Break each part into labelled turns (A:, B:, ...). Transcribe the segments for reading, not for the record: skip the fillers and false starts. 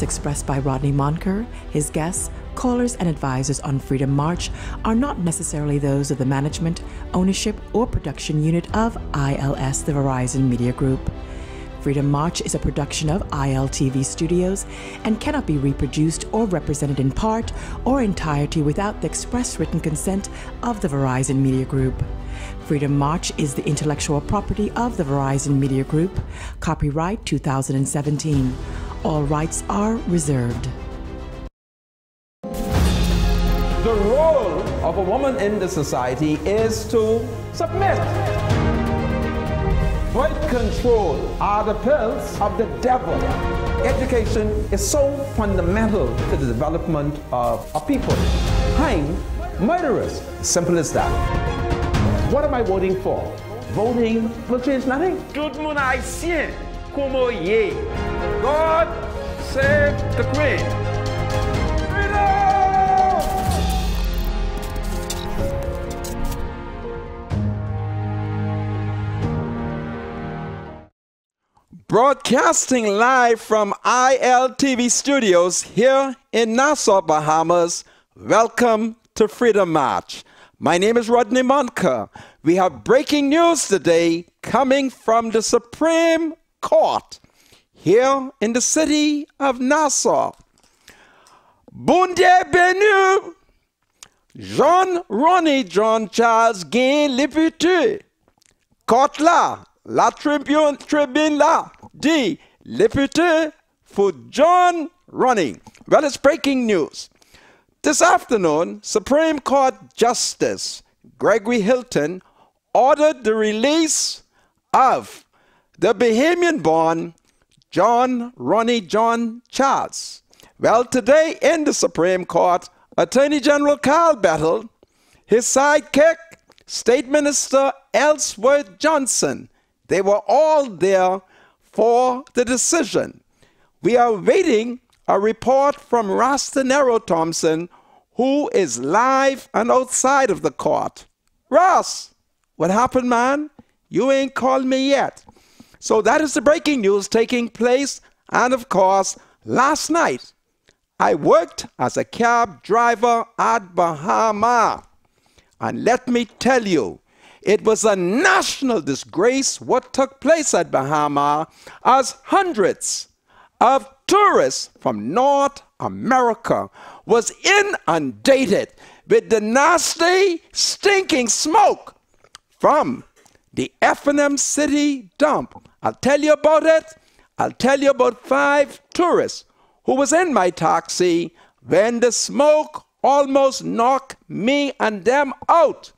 A: Expressed by Rodney Monker, his guests, callers, and advisors on Freedom March are not necessarily those of the management, ownership, or production unit of ILS, the Verizon Media Group. Freedom March is a production of ILTV Studios and cannot be reproduced or represented in part or entirety without the express written consent of the Verizon Media Group. Freedom March is the intellectual property of the Verizon Media Group. Copyright 2017. All rights are reserved.
B: The role of a woman in the society is to submit. Birth control are the pills of the devil. Education is so fundamental to the development of a people. Hang murderers. Simple as that. What am I voting for? Voting will change nothing.
C: Tout le monde haïtien, como ye. God save the Queen.
B: Broadcasting live from ILTV Studios here in Nassau, Bahamas. Welcome to Freedom March. My name is Rodney Monker. We have breaking news today coming from the Supreme Court here in the city of Nassau. Bondier Benu, John Ronnie John Charles gain député. Court là, la tribune là, dit député for John Ronnie. Well, it's breaking news. This afternoon, Supreme Court Justice Gregory Hilton ordered the release of the Bahamian-born John Ronnie John Charles. Well, today in the Supreme Court, Attorney General Carl Bettel, his sidekick, State Minister Ellsworth Johnson, they were all there for the decision. We are waiting a report from Rastanero Thompson, who is live and outside of the court. Ross, what happened, man? You ain't called me yet. So that is the breaking news taking place. And of course, last night, I worked as a cab driver at Bahama. And let me tell you, it was a national disgrace what took place at Bahama, as hundreds of tourists from North America was inundated with the nasty, stinking smoke from the F&M City dump. I'll tell you about it. I'll tell you about 5 tourists who was in my taxi when the smoke almost knocked me and them out.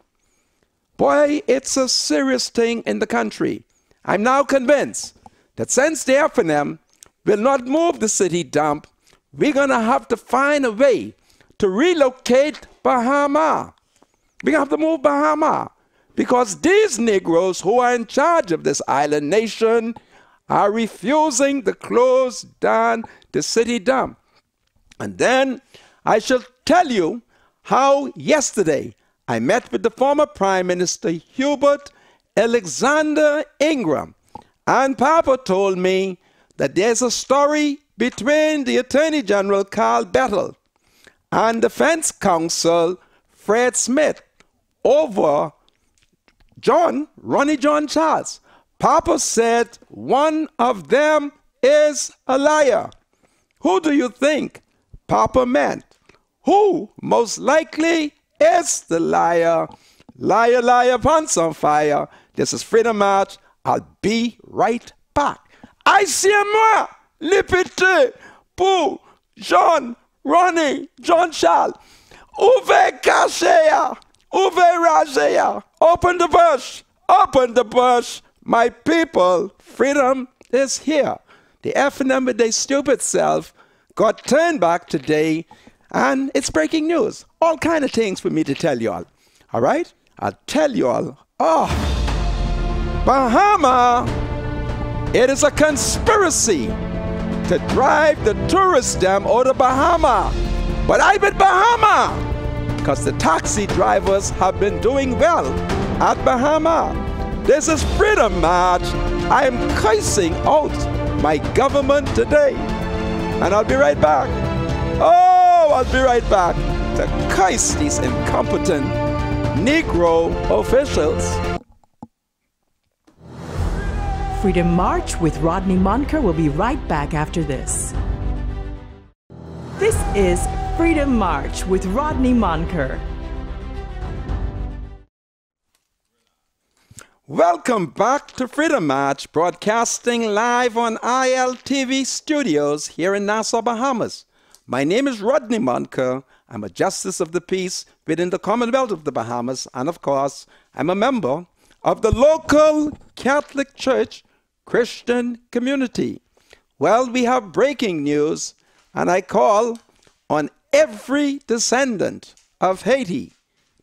B: Boy, it's a serious thing in the country. I'm now convinced that since the F&M will not move the city dump, we're going to have to find a way to relocate Bahama. We're going to have to move Bahama because these Negroes who are in charge of this island nation are refusing to close down the city dump. And then I shall tell you how yesterday I met with the former Prime Minister Hubert Alexander Ingram, and Papa told me that there's a story between the Attorney General Carl Bettel and Defense Counsel Fred Smith over John Ronnie John Charles. Papa said one of them is a liar. Who do you think Papa meant? Who most likely is the liar? Liar, liar, pants on fire. This is Freedom March. I'll be right back. Aïe-moi, l'épité pour John Ronnie John Charles. Ouvrez cachet, ouvrez ragea. Open the bush, open the bush. My people, freedom is here. The F&M with their stupid self got turned back today, and it's breaking news. All kind of things for me to tell y'all. All right? I'll tell y'all. Oh, Bahama, it is a conspiracy to drive the tourists them out of Bahama. But I'm at Bahama because the taxi drivers have been doing well at Bahama. This is Freedom March. I am cursing out my government today. And I'll be right back. Oh, I'll be right back to curse these incompetent Negro officials.
A: Freedom March with Rodney Monker will be right back after this. This is Freedom March with Rodney Monker.
B: Welcome back to Freedom March, broadcasting live on ILTV studios here in Nassau, Bahamas. My name is Rodney Monker. I'm a Justice of the Peace within the Commonwealth of the Bahamas, and of course, I'm a member of the local Catholic Church Christian community. Well, we have breaking news, and I call on every descendant of Haiti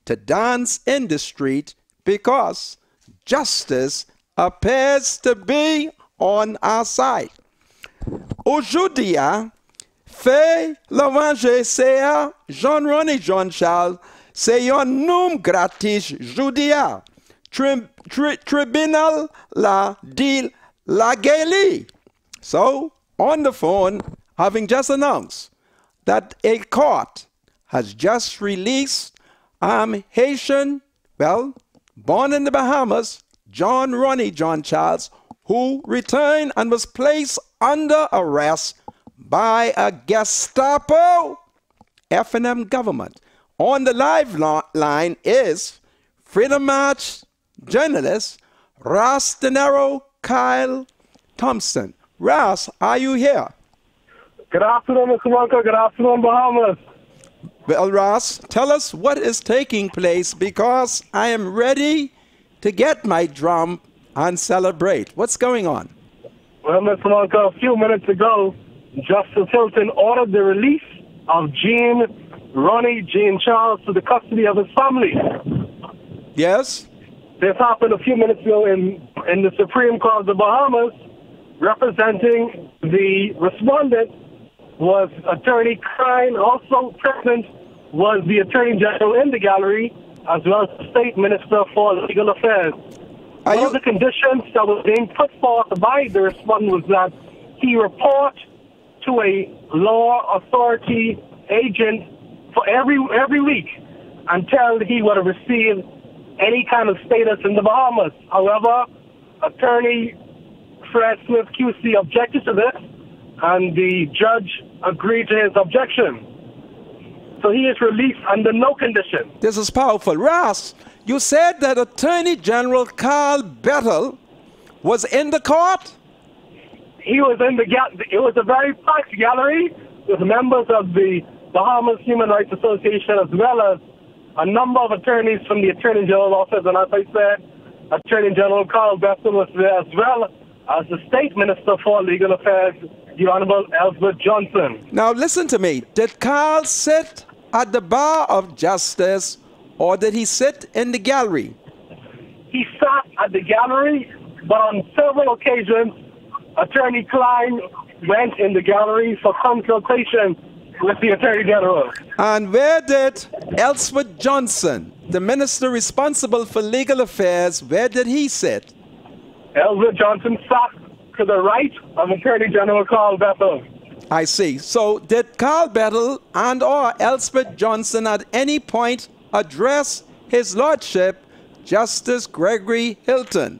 B: to dance in the street because justice appears to be on our side. Aujourd'hui, fait l'orange c'est Jean-René Jean-Charles, c'est un nom gratis judia. Tribunal la di la Galie. So, on the phone, having just announced that a court has just released Haitian, well, born in the Bahamas, Jean-René Jean-Charles, who returned and was placed under arrest by a Gestapo F&M government. On the live line is Freedom March journalist Ross De Niro Kyle Thompson. Ross, are you here?
D: Good afternoon, Mr. Monker. Good afternoon, Bahamas.
B: Well, Ross, tell us what is taking place because I am ready to get my drum and celebrate. What's going on?
D: Well, Mr. Monker, a few minutes ago, Justice Hilton ordered the release of Jean-René Jean-Charles to the custody of his family.
B: Yes?
D: This happened a few minutes ago in the Supreme Court of the Bahamas. Representing the respondent was Attorney Klein. Also present was the Attorney General in the gallery, as well as the State Minister for Legal Affairs. One of the conditions that was being put forth by the respondent was that he report to a law authority agent for every week until he would have received any kind of status in the Bahamas. However, Attorney Fred Smith QC objected to this, and the judge agreed to his objection. So he is released under no condition.
B: This is powerful. Ross, you said that Attorney General Carl Bettel was in the court?
D: He was in the it was a very packed gallery with members of the Bahamas Human Rights Association, as well as a number of attorneys from the Attorney General's office. And as I said, Attorney General Carl Bettel was there, as well as the State Minister for Legal Affairs, the Honorable Elizabeth Johnson.
B: Now listen to me. Did Carl sit at the bar of justice, or did he sit in the gallery?
D: He sat at the gallery, but on several occasions, Attorney Klein went in the gallery for consultation with the Attorney General.
B: And where did Elizabeth Johnson, the minister responsible for legal affairs, where did he sit?
D: Elizabeth Johnson sat to the right of Attorney General Carl Bettel.
B: I see. So did Carl Bettel and or Elizabeth Johnson at any point address His Lordship, Justice Gregory Hilton?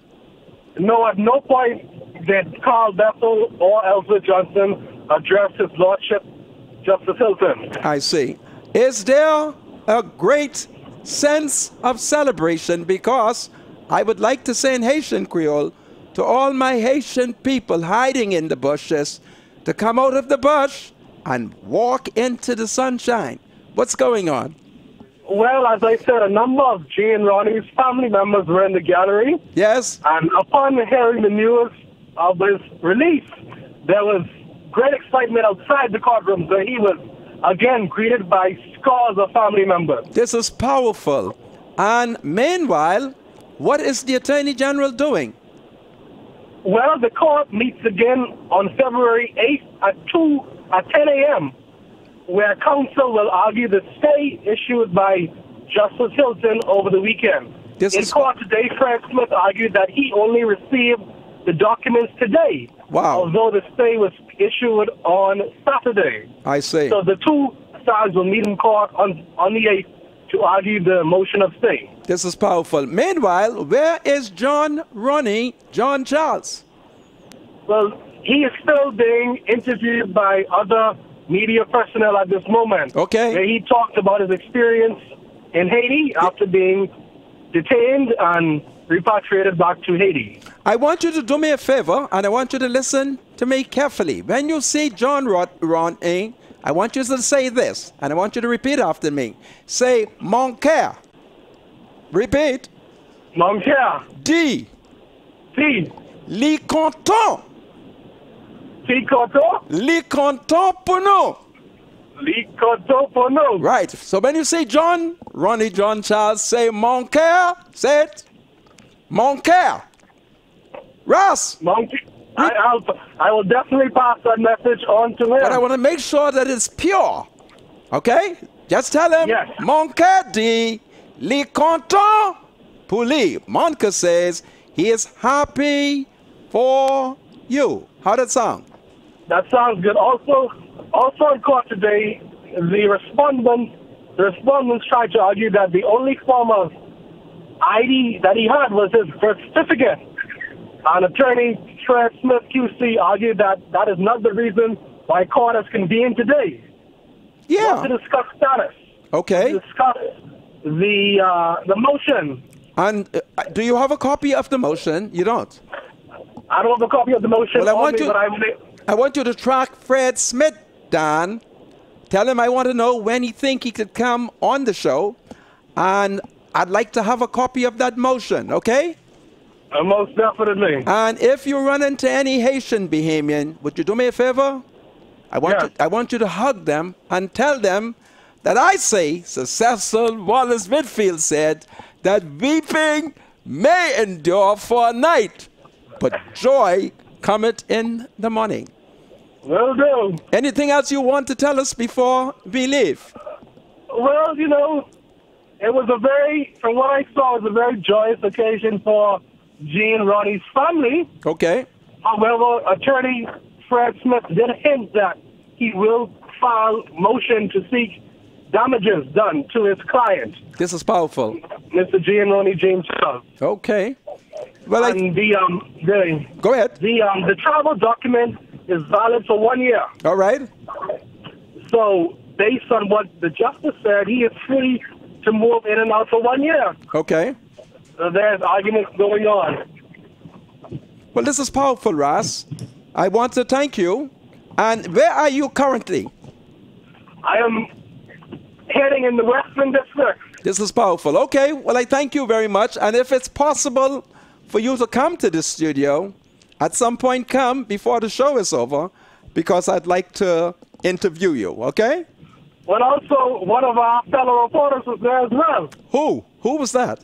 D: No, at no point did Carl Bettel or Elizabeth Johnson address His Lordship, Justice Hilton.
B: I see. Is there a great sense of celebration? Because I would like to say in Haitian Creole to all my Haitian people hiding in the bushes to come out of the bush and walk into the sunshine. What's going on?
D: Well, as I said, a number of Jean-René's family members were in the gallery.
B: Yes.
D: And upon hearing the news of his release, there was great excitement outside the courtroom, so he was again greeted by scores of family members.
B: This is powerful. And meanwhile, what is the Attorney General doing?
D: Well, the court meets again on February 8th at 10 a.m., where counsel will argue the stay issued by Justice Hilton over the weekend. In court today, Fred Smith argued that he only received the documents today,
B: Wow.
D: although the stay was issued on Saturday.
B: I see.
D: So the two sides will meet in court on the 8th to argue the motion of stay.
B: This is powerful. Meanwhile, where is John Ronnie John Charles?
D: Well, he is still being interviewed by other media personnel at this moment.
B: Okay.
D: Where he talked about his experience in Haiti after being detained and repatriated back to Haiti.
B: I want you to do me a favor, and I want you to listen to me carefully. When you see John Ronnie, I want you to say this, and I want you to repeat after me. Say, mon cœur. Repeat.
D: Mon cœur.
B: Dis.
D: Si.
B: Li content.
D: Si content.
B: Li content pour nous.
D: Li content pour nous.
B: Right. So when you say John Ronnie John Charles, say mon cœur. Say it. Mon cœur. Ross.
D: Mon cœur. I will definitely pass that message on to him.
B: But I want to make sure that it's pure. Okay? Just tell him,
D: yes.
B: Mon cœur dit, li content pour lui. Monica says he is happy for you. How that sound?
D: That sounds good. Also in court today, the respondents tried to argue that the only form of ID that he had was his birth certificate. And attorney Fred Smith QC argued that that is not the reason why court has convened today.
B: Yeah.
D: Want to discuss status.
B: Okay.
D: To discuss the motion.
B: And do you have a copy of the motion? You don't?
D: I don't have a copy of the motion.
B: Well, I want you to track Fred Smith down. Tell him I want to know when he think he could come on the show, and I'd like to have a copy of that motion. Okay?
D: Most definitely.
B: And if you run into any Haitian Bahamian, would you do me a favor? I want you to hug them and tell them that I say, Sir Cecil Wallace Whitfield said, that weeping may endure for a night, but joy cometh in the morning.
D: Will do.
B: Anything else you want to tell us before we leave?
D: Well, you know, it was from what I saw, it was a very joyous occasion for Jean Ronnie's family.
B: Okay.
D: However, attorney Fred Smith did hint that he will file motion to seek damages done to his client.
B: This is powerful.
D: Mr. Jean Ronnie James Charles.
B: Okay. Well,
D: and
B: go ahead.
D: The travel document is valid for 1 year.
B: All right.
D: So, based on what the justice said, he is free to move in and out for 1 year.
B: Okay.
D: So there's arguments going on.
B: Well, this is powerful, Ross. I want to thank you. And where are you currently?
D: I am heading in the Western District.
B: This is powerful. Okay. Well, I thank you very much. And if it's possible for you to come to the studio, at some point come before the show is over, because I'd like to interview you. Okay?
D: Well, also, one of our fellow reporters was there as well.
B: Who? Who was that?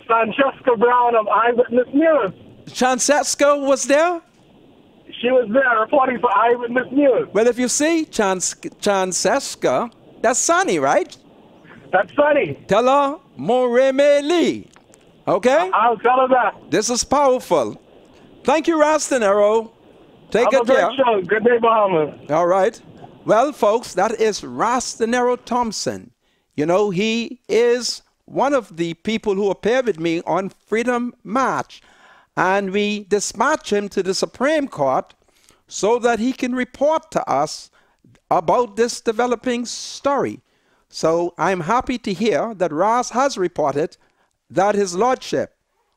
D: Francesca Brown of Eyewitness News.
B: Francesca was there?
D: She was there reporting for Eyewitness News.
B: Well, if you see Francesca, that's Sunny, right?
D: That's Sunny.
B: Tell her Moreme Lee. Okay?
D: I'll tell her that.
B: This is powerful. Thank you, Rastanero. Take
D: Have
B: good
D: a great
B: care.
D: show. Good day, Bahamas.
B: All right. Well, folks, that is Rastanero Thompson. You know, he is one of the people who appeared with me on Freedom March. And we dispatched him to the Supreme Court so that he can report to us about this developing story. So I'm happy to hear that Ross has reported that His Lordship,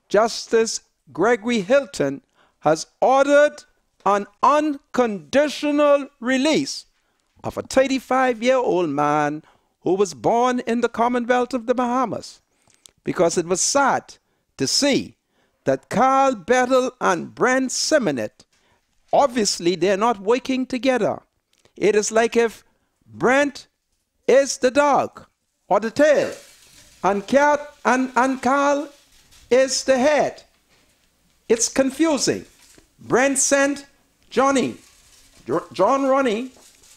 B: Justice Gregory Hilton, has ordered an unconditional release of a 35-year-old man who was born in the Commonwealth of the Bahamas, because it was sad to see that Carl Bettel and Brent Simonet, obviously they're not working together. It is like if Brent is the dog or the tail, and Carl is the head. It's confusing. Brent sent John Ronnie,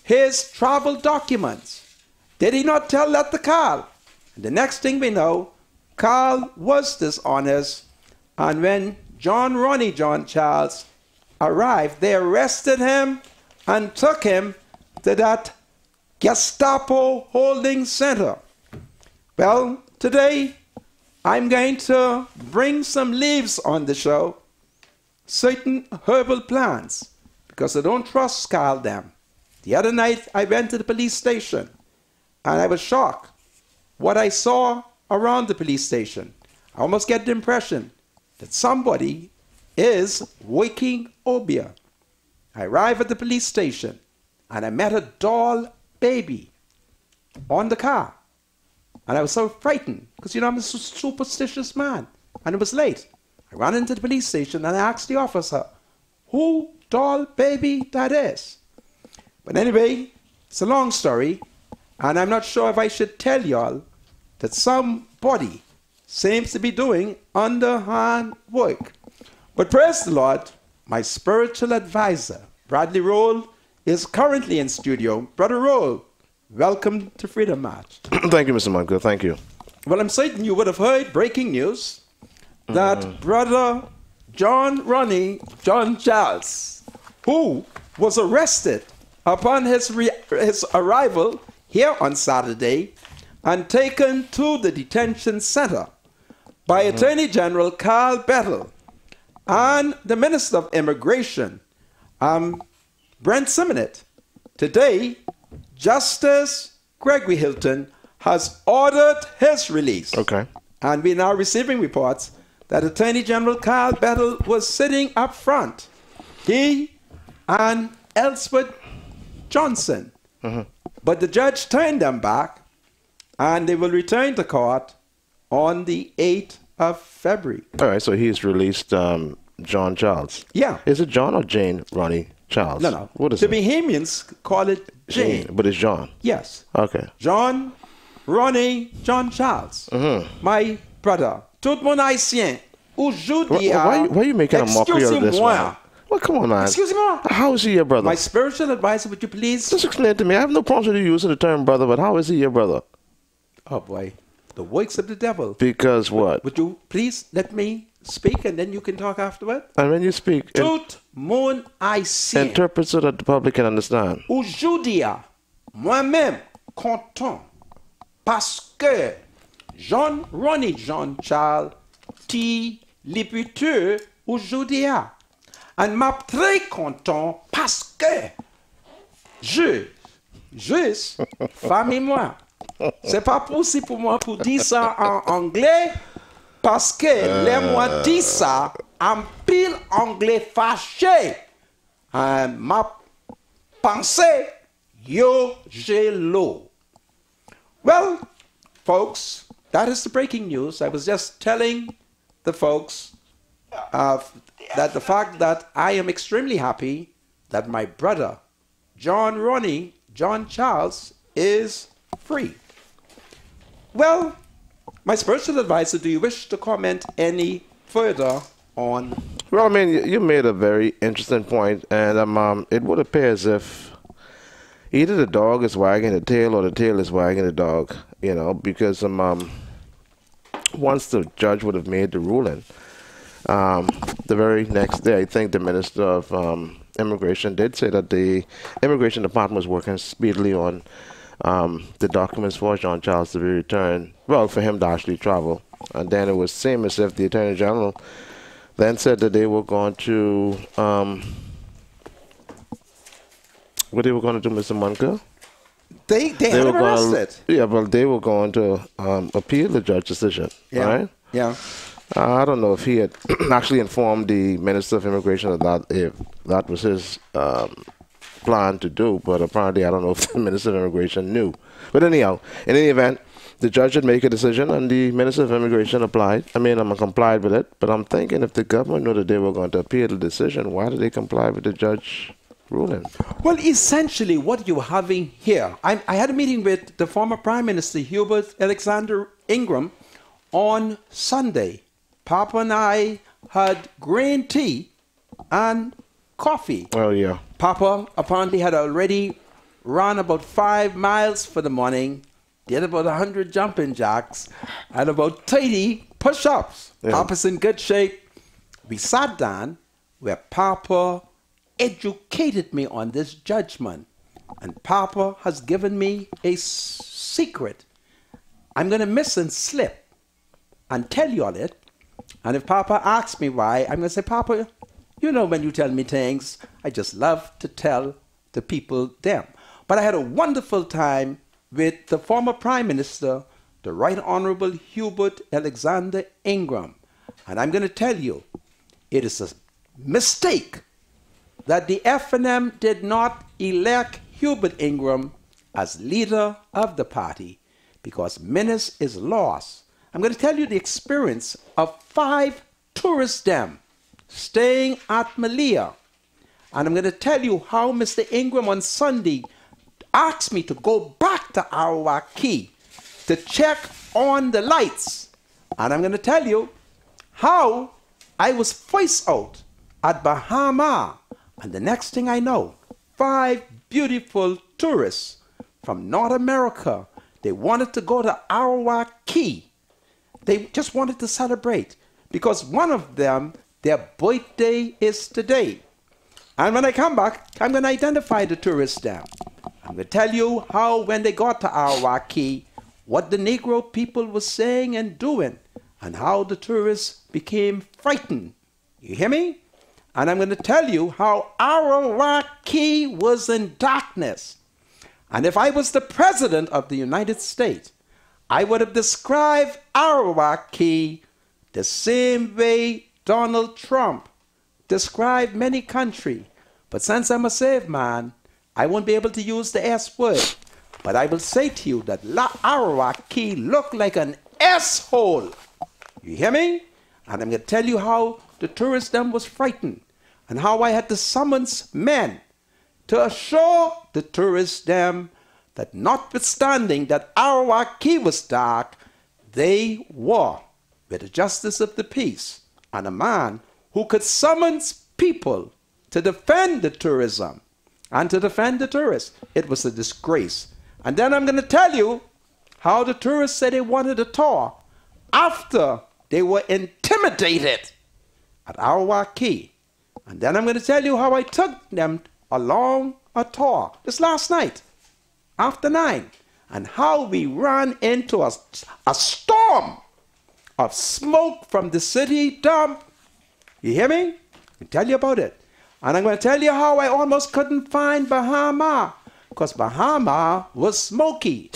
B: his travel documents. Did he not tell that to Carl? And the next thing we know, Carl was dishonest, and when John Ronnie John Charles arrived, they arrested him and took him to that Gestapo holding center. Well, today I'm going to bring some leaves on the show, certain herbal plants, because I don't trust scald them. The other night I went to the police station and I was shocked what I saw around the police station. I almost get the impression that somebody is waking obeah. I arrived at the police station and I met a doll baby on the car. And I was so frightened because, you know, I'm a superstitious man. And it was late. I ran into the police station and I asked the officer who doll baby that is. But anyway, it's a long story. And I'm not sure if I should tell y'all that somebody seems to be doing underhand work. But praise the Lord, my spiritual advisor, Bradley Roll, is currently in studio. Brother Roll, welcome to Freedom March.
E: Thank you, Mr. Moncur. Thank you.
B: Well, I'm certain you would have heard breaking news that Brother Ronnie John Charles, who was arrested upon his arrival here on Saturday and taken to the detention center by Attorney General Carl Bettel and the Minister of Immigration, Brent Simonet. Today, Justice Gregory Hilton has ordered his release.
E: Okay.
B: And we're now receiving reports that Attorney General Carl Bettel was sitting up front. He and Elspeth Johnson. But the judge turned them back, and they will return to court on the 8th of February.
E: All right, so he's released John Charles.
B: Yeah.
E: Is it John or Jane Ronnie Charles?
B: No.
E: What is
B: the
E: it?
B: Bahamians call it Jane.
E: But it's John.
B: Yes.
E: Okay.
B: John Ronnie John Charles. My brother. Tout mon haïtien. Aujourd'hui.
E: Why are you making a mockery of this man? Well, come on, man.
B: Excusez-moi.
E: How is he your brother?
B: My spiritual advisor, would you please?
E: Just explain it to me. I have no problem with you using the term brother, but how is he your brother?
B: Oh, boy. The works of the devil.
E: Because what?
B: Would you please let me speak and then you can talk afterward?
E: And when you speak,
B: Tout mon haïtien.
E: interpret so that the public can understand.
B: Aujourd'hui, moi-même, content, parce que John Ronnie John Charles ti l'éputeur aujourd'hui. Et m'a très content parce que juste, femme et moi, c'est pas possible pour moi pour dire ça en anglais parce que les moi dit ça en pile anglais fâché. Ma pensée, yo gelo. Well, folks, that is the breaking news. I was just telling the folks that the fact that I am extremely happy that my brother, John Ronnie John Charles, is free. Well, my spiritual advisor, do you wish to comment any further on?
E: Well, I mean, you made a very interesting point, and it would appear as if either the dog is wagging the tail or the tail is wagging the dog, you know, because once the judge would have made the ruling, the very next day, I think the Minister of Immigration did say that the Immigration Department was working speedily on the documents for John Charles to be returned, well, for him to actually travel. And then it was same as if the Attorney General then said that they were going to, what they were going to do, Mr. Moncur?
B: They had him arrested.
E: Yeah, but they were going to appeal the judge's decision, right?
B: Yeah.
E: I don't know if he had actually informed the Minister of Immigration of that, if that was his plan to do, but apparently I don't know if the Minister of Immigration knew. But anyhow, in any event, the judge had made a decision and the Minister of Immigration complied with it, but I'm thinking if the government knew that they were going to appeal the decision, why did they comply with the judge ruling?
B: Well, essentially what you're having here, I had a meeting with the former Prime Minister Hubert Alexander Ingram on Sunday. Papa and I had green tea and coffee.
E: Oh, yeah.
B: Papa apparently had already run about 5 miles for the morning, did about 100 jumping jacks, and about 30 push-ups. Yeah. Papa's in good shape. We sat down where Papa
C: educated me on this judgment. And Papa has given me a secret. I'm going to miss and slip and tell you all it. And if Papa asks me why, I'm going to say, Papa, you know when you tell me things, I just love to tell the people them. But I had a wonderful time with the former Prime Minister, the Right Honorable Hubert Alexander Ingram. And I'm going to tell you, it is a mistake that the FNM did not elect Hubert Ingram as leader of the party because Menace is lost. I'm going to tell you the experience of 5 tourists them staying at Malia. And I'm going to tell you how Mr. Ingram on Sunday asked me to go back to Arawak Key to check on the lights. And I'm going to tell you how I was voiced out at Bahama. And the next thing I know, 5 beautiful tourists from North America, they wanted to go to Arawak Key. They just wanted to celebrate because one of them, their birthday is today. And when I come back, I'm going to identify the tourists there. I'm going to tell you how when they got to Arawak Key, what the Negro people were saying and doing, and how the tourists became frightened. You hear me? And I'm going to tell you how Arawak Key was in darkness. And if I was the President of the United States, I would have described Arawak Key the same way Donald Trump described many countries. But since I'm a saved man, I won't be able to use the S word. But I will say to you that Arawak Key looked like an S-hole. You hear me? And I'm going to tell you how the tourist them was frightened and how I had to summons men to assure the tourists them that notwithstanding that Arawak Key was dark, they were with the justice of the peace and a man who could summons people to defend the tourism and to defend the tourists. It was a disgrace. And then I'm going to tell you how the tourists said they wanted a tour after they were intimidated at Arawak Key. And then I'm going to tell you how I took them along a tour this last night after 9 and how we ran into a storm of smoke from the city dump. You hear me? I'll tell you about it. And I'm going to tell you how I almost couldn't find Bahama because Bahama was smoky.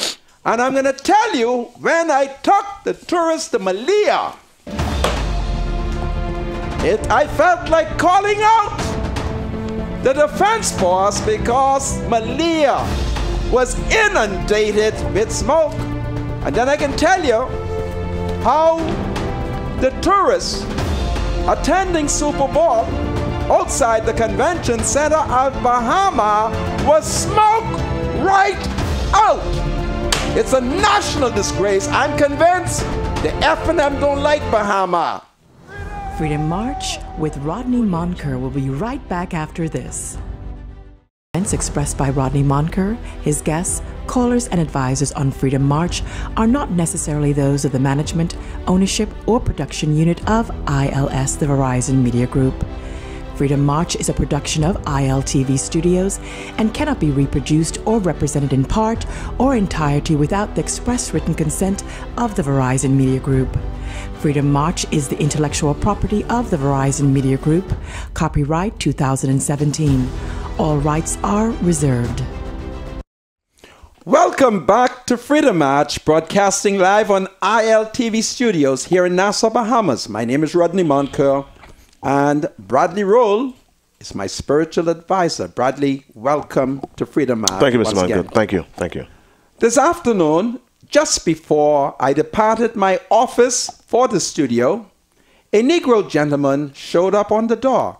C: And I'm going to tell you when I took the tourists to Malia, I felt like calling out the defense force because Malia was inundated with smoke. And then I can tell you how the tourists attending Super Bowl outside the convention center of Bahama was smoke right out. It's a national disgrace. I'm convinced the FNM don't like Bahama.
A: Freedom March with Rodney Monker will be right back after this. Comments expressed by Rodney Monker, his guests, callers, and advisors on Freedom March are not necessarily those of the management, ownership, or production unit of ILS, the Verizon Media Group. Freedom March is a production of ILTV Studios and cannot be reproduced or represented in part or entirety without the express written consent of the Verizon Media Group. Freedom March is the intellectual property of the Verizon Media Group. Copyright 2017. All rights are reserved.
C: Welcome back to Freedom March, broadcasting live on ILTV Studios here in Nassau, Bahamas. My name is Rodney Monker, and Bradley Roll is my spiritual advisor. Bradley, welcome to Freedom March.
E: Thank you, Mr. Monker. Thank you. Thank you.
C: This afternoon, just before I departed my office for the studio, a Negro gentleman showed up on the door.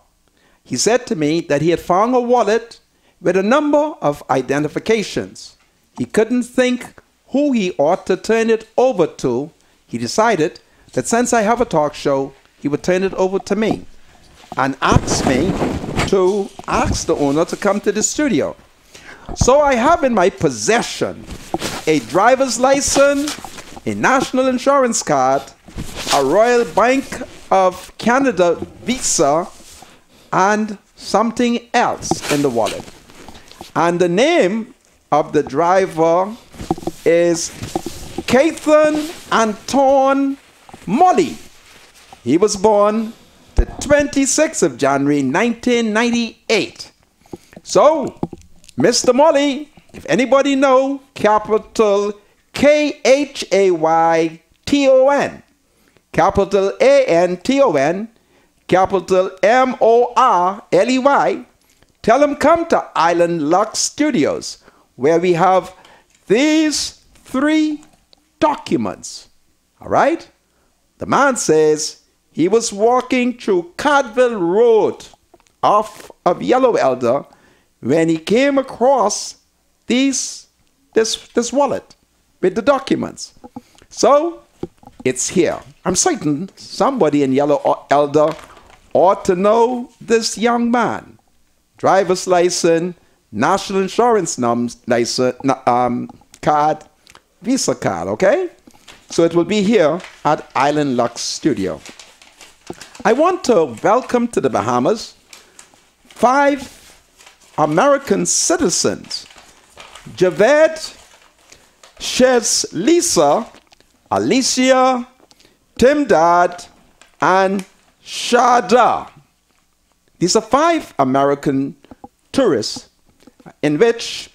C: He said to me that he had found a wallet with a number of identifications. He couldn't think who he ought to turn it over to. He decided that since I have a talk show, he would turn it over to me and asked me to ask the owner to come to the studio. So I have in my possession a driver's license, a national insurance card, a Royal Bank of Canada visa, and something else in the wallet. And the name of the driver is Cathan Anton Molly. He was born the 26th of January, 1998. So, Mr. Molly, if anybody know, capital K-H-A-Y-T-O-N, capital A-N-T-O-N, capital M-O-R-L-E-Y, tell him come to Island Lux Studios, where we have these 3 documents. All right? The man says he was walking through Cardville Road off of Yellow Elder when he came across this wallet with the documents. So it's here. I'm certain somebody in Yellow Elder ought to know this young man. Driver's license, national insurance license, card, Visa card, okay? So it will be here at Island Lux Studio. I want to welcome to the Bahamas 5 American citizens: Javed, Shez Lisa, Alicia, Timdad, and Shada. These are 5 American tourists in which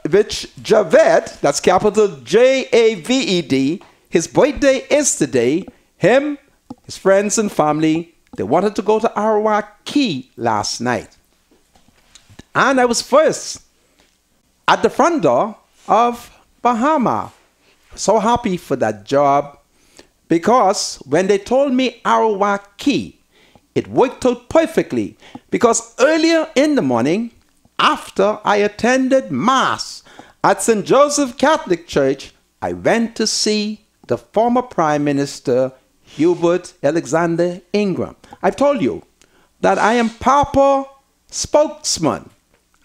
C: Javed, that's capital J-A-V-E-D, his birthday is today. Him, his friends and family, they wanted to go to Arawak Key last night. And I was first at the front door of Bahama. So happy for that job, because when they told me Arawak Key, it worked out perfectly, because earlier in the morning, after I attended Mass at St. Joseph Catholic Church, I went to see the former Prime Minister Hubert Alexander Ingram. I've told you that I am Papa spokesman.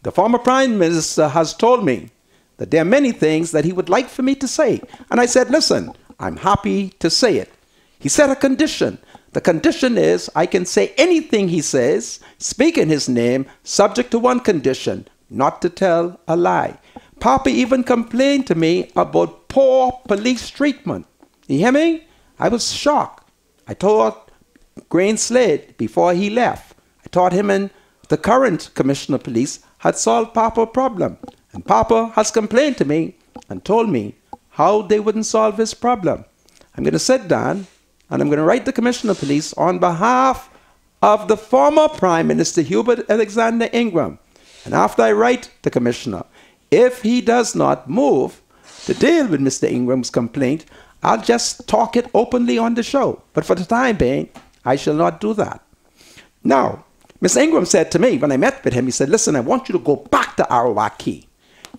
C: The former Prime Minister has told me that there are many things that he would like for me to say. And I said, listen, I'm happy to say it. He set a condition. The condition is I can say anything he says, speak in his name, subject to one condition, not to tell a lie. Papa even complained to me about poor police treatment. You hear me? I was shocked. I told Grain Slade before he left. I told him and the current Commissioner of Police had solved Papa's problem. And Papa has complained to me and told me how they wouldn't solve his problem. I'm going to sit down and I'm going to write the Commissioner of Police on behalf of the former Prime Minister Hubert Alexander Ingram. And after I write the Commissioner, if he does not move to deal with Mr. Ingram's complaint, I'll just talk it openly on the show. But for the time being, I shall not do that. Now, Mr. Ingram said to me when I met with him, he said, listen, I want you to go back to Arawak Key.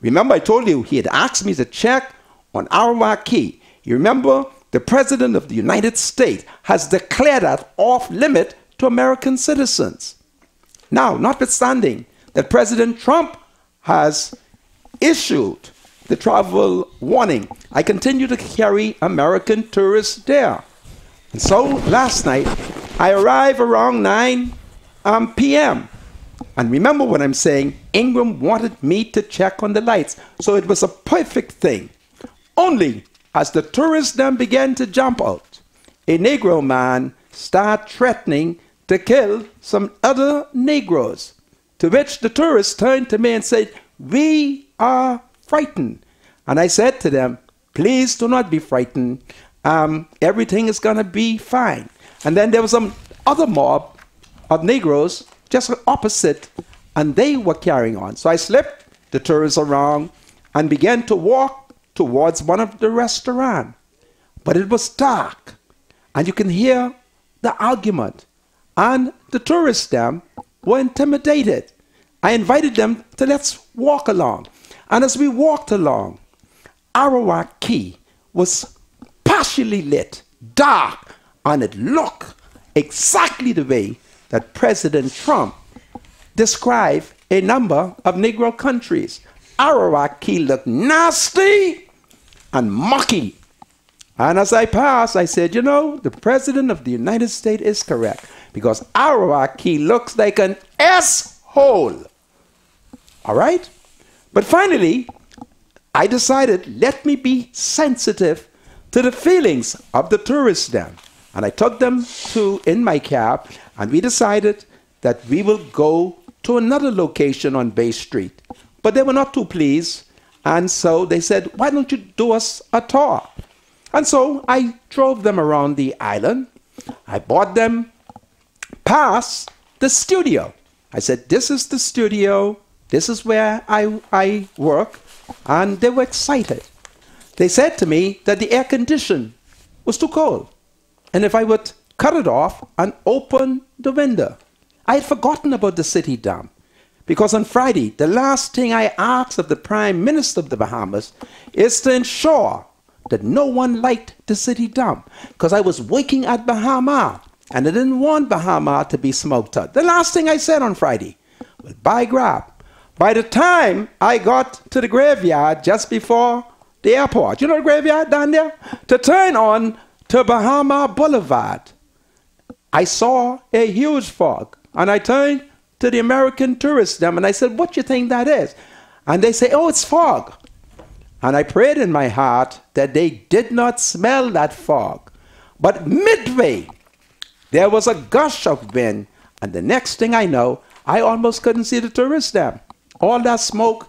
C: Remember I told you he had asked me to check on Arawak Key. You remember the President of the United States has declared that off limit to American citizens. Now, notwithstanding that President Trump has issued the travel warning, I continue to carry American tourists there. And so last night, I arrived around 9 p.m. And remember what I'm saying, Ingram wanted me to check on the lights. So it was a perfect thing. Only as the tourists then began to jump out, a Negro man started threatening to kill some other Negroes. To which the tourists turned to me and said, we are frightened. And I said to them, please do not be frightened. Everything is going to be fine. And then there was some other mob of Negroes just opposite, and they were carrying on. So I slipped the tourists around and began to walk towards one of the restaurants. But it was dark, and you can hear the argument. And the tourists then were intimidated. I invited them to let's walk along. And as we walked along, Arawak Key was partially lit, dark, and it looked exactly the way that President Trump described a number of Negro countries. Arawak Key looked nasty and mucky. And as I passed, I said, you know, the President of the United States is correct. because Arawak Key looks like an S-hole. All right? But finally, I decided, let me be sensitive to the feelings of the tourists then. And I took them in my cab, and we decided that we will go to another location on Bay Street. But they were not too pleased, and so they said, why don't you do us a tour? And so I drove them around the island. I bought them past the studio. I said, this is the studio, this is where I work, and they were excited. They said to me that the air condition was too cold, and if I would cut it off and open the window. I had forgotten about the city dam, because on Friday, the last thing I asked of the Prime Minister of the Bahamas is to ensure that no one liked the city dam, because I was working at Bahama, and I didn't want Bahama to be smoked out. The last thing I said on Friday was, by grab. By the time I got to the graveyard just before the airport, you know the graveyard down there? To turn on to Bahama Boulevard, I saw a huge fog, and I turned to the American tourist dam, and I said, what do you think that is? And they say, oh, it's fog. And I prayed in my heart that they did not smell that fog. But midway, there was a gush of wind, and the next thing I know, I almost couldn't see the tourist dam. All that smoke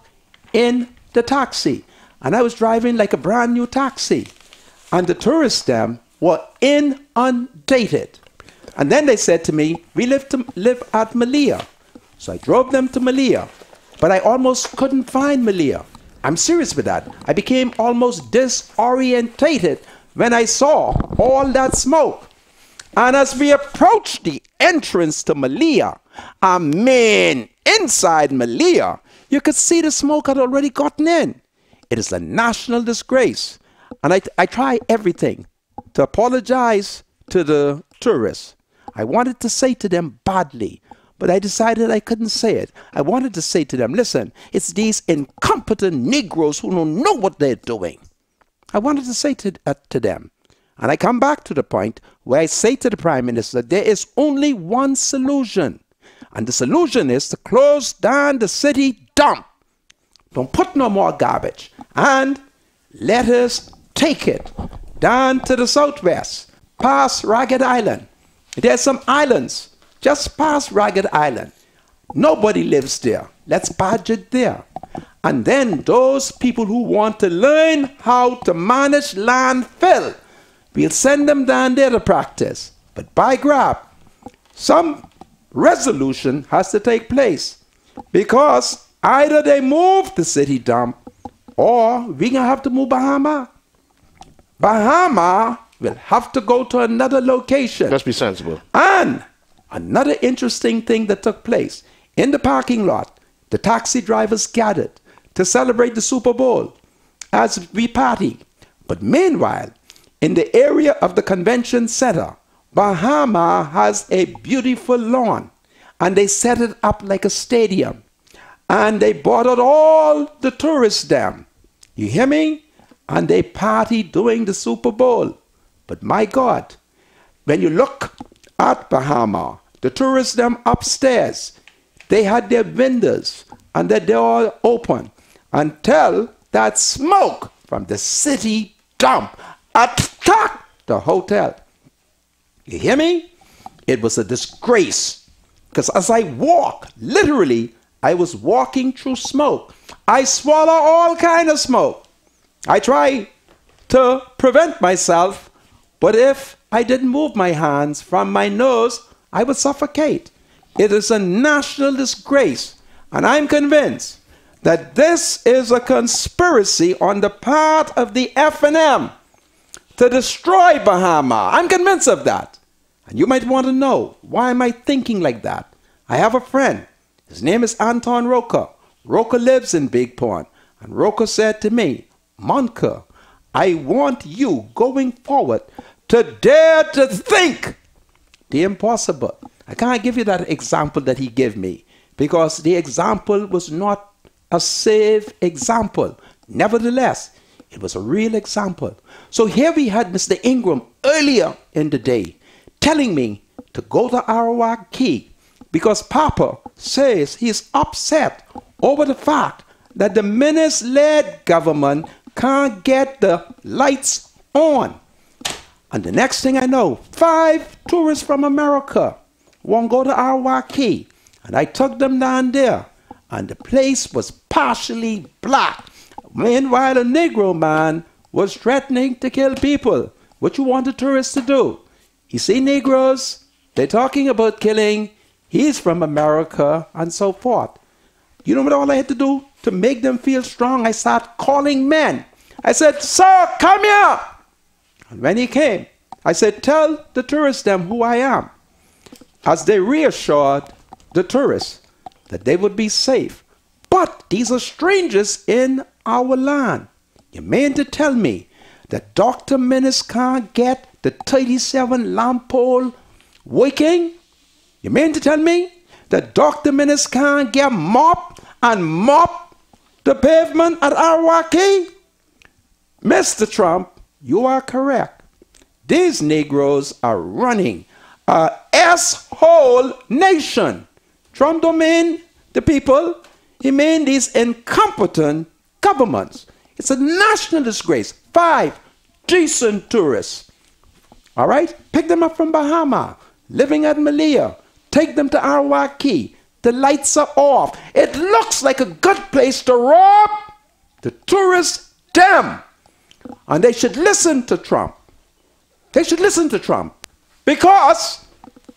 C: in the taxi. And I was driving like a brand new taxi. And the tourist dam were inundated. And then they said to me, we live at Malia. So I drove them to Malia. But I almost couldn't find Malia. I'm serious with that. I became almost disorientated when I saw all that smoke. And as we approached the entrance to Malia, inside Malia, you could see the smoke had already gotten in. It is a national disgrace. And I try everything to apologize to the tourists. I wanted to say to them badly, but I decided I couldn't say it. I wanted to say to them, listen, it's these incompetent Negroes who don't know what they're doing. I wanted to say to them. And I come back to the point where I say to the Prime Minister, there is only one solution. And the solution is to close down the city dump. Don't put no more garbage. And let us take it down to the southwest, past Ragged Island. There's some islands just past Ragged Island. Nobody lives there. Let's badge it there. And then those people who want to learn how to manage landfill, we'll send them down there to practice. But by grab, some resolution has to take place, because either they move the city dump or we're going to have to move Bahama. Bahama will have to go to another location.
E: Let's be sensible.
C: And another interesting thing that took place, in the parking lot, the taxi drivers gathered to celebrate the Super Bowl as we party. But meanwhile, in the area of the convention center, Bahama has a beautiful lawn, and they set it up like a stadium. And they bought out all the tourists there. You hear me? And they party during the Super Bowl. But my God, when you look at Bahama, the tourists them upstairs, they had their windows and their door open until that smoke from the city dump attacked the hotel. You hear me? It was a disgrace. Because as I walk, literally, I was walking through smoke. I swallow all kind of smoke. I try to prevent myself, but if I didn't move my hands from my nose, I would suffocate. It is a national disgrace, and I'm convinced that this is a conspiracy on the part of the F&M to destroy Bahama. I'm convinced of that. And you might want to know, why am I thinking like that? I have a friend. His name is Anton Roca. Roca lives in Big Pond. And Roca said to me, Monka, I want you going forward to dare to think the impossible. I can't give you that example that he gave me, because the example was not a safe example. Nevertheless, it was a real example. So here we had Mr. Ingram earlier in the day telling me to go to Arawak because Papa says he's upset over the fact that the menace-led government can't get the lights on. And the next thing I know, 5 tourists from America won't go to Arawak, and I took them down there, and the place was partially black. Meanwhile, a Negro man was threatening to kill people. What you want the tourists to do? You see Negroes, they're talking about killing, he's from America, and so forth. You know what all I had to do to make them feel strong? I started calling men. I said, "Sir, come here." And when he came, I said, "Tell the tourists them who I am." As they reassured the tourists that they would be safe. But these are strangers in our land. You mean to tell me that Dr. Menace can't get the 37 lamp pole working? You mean to tell me that Dr. Menace can't get mop the pavement at Arawak? Mr. Trump, you are correct. These Negroes are running a S-hole nation. Trump don't mean the people. He mean these incompetent governments. It's a national disgrace. 5 decent tourists. All right? Pick them up from Bahama, living at Malia. Take them to Arawak. The lights are off. It looks like a good place to rob the tourists. Them. And they should listen to Trump. They should listen to Trump. Because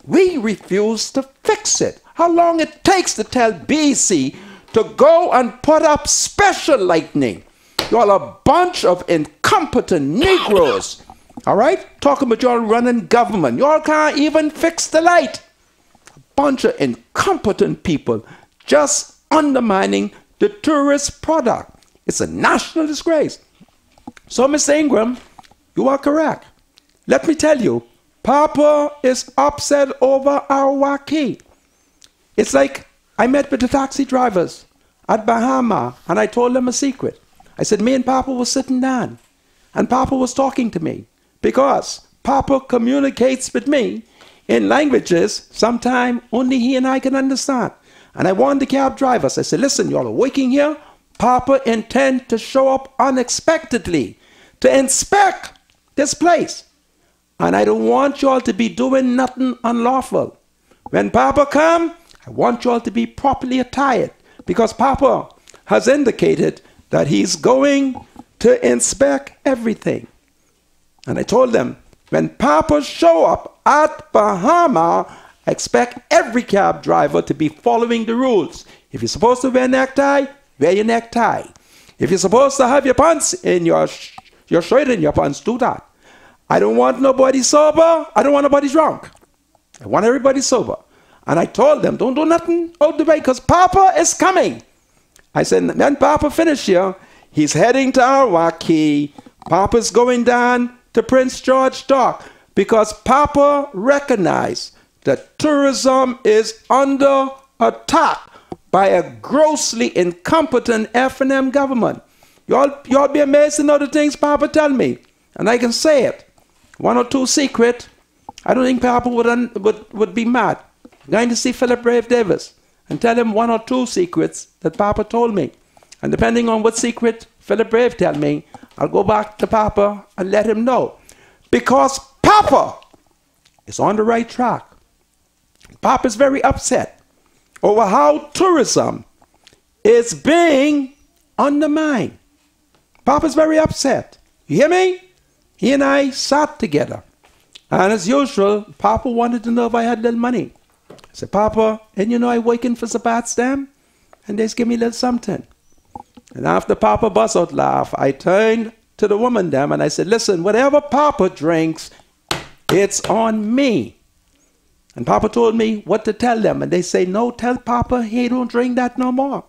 C: we refuse to fix it. How long it takes to tell BC to go and put up special lightning. Y'all a bunch of incompetent Negroes. All right? Talking about y'all running government. Y'all can't even fix the light. A bunch of incompetent people just undermining the tourist product. It's a national disgrace. So, Mr. Ingram, you are correct. Let me tell you, Papa is upset over Arawak. It's like I met with the taxi drivers at Bahama, and I told them a secret. I said, me and Papa was sitting down, and Papa was talking to me, because Papa communicates with me in languages sometimes only he and I can understand. And I warned the cab drivers. I said, listen, y'all are working here. Papa intends to show up unexpectedly to inspect this place. And I don't want y'all to be doing nothing unlawful. When Papa come, I want y'all to be properly attired, because Papa has indicated that he's going to inspect everything. And I told them, when Papa show up at Bahama, I expect every cab driver to be following the rules. If you're supposed to wear a necktie, wear your necktie. If you're supposed to have your pants in your shirt in your pants, do that. I don't want nobody sober. I don't want nobody drunk. I want everybody sober. And I told them, don't do nothing out the way, because Papa is coming. I said, when Papa finish here, he's heading to Arawak. Papa's going down to Prince George Dock, because Papa recognized that tourism is under attack by a grossly incompetent F&M government. Y'all be amazed to know the things Papa tell me. And I can say it. 1 or 2 secret. I don't think Papa would be mad. I'm going to see Philip Brave Davis and tell him 1 or 2 secrets that Papa told me. And depending on what secret Philip Brave tell me, I'll go back to Papa and let him know. Because Papa is on the right track. Papa is very upset over how tourism is being undermined. Papa's very upset. You hear me? He and I sat together. And as usual, Papa wanted to know if I had a little money. I said, Papa, and you know I working for Sabats them? And they just give me a little something. And after Papa bust out laugh, I turned to the woman them and I said, listen, whatever Papa drinks, it's on me. And Papa told me what to tell them. And they say, no, tell Papa he don't drink that no more.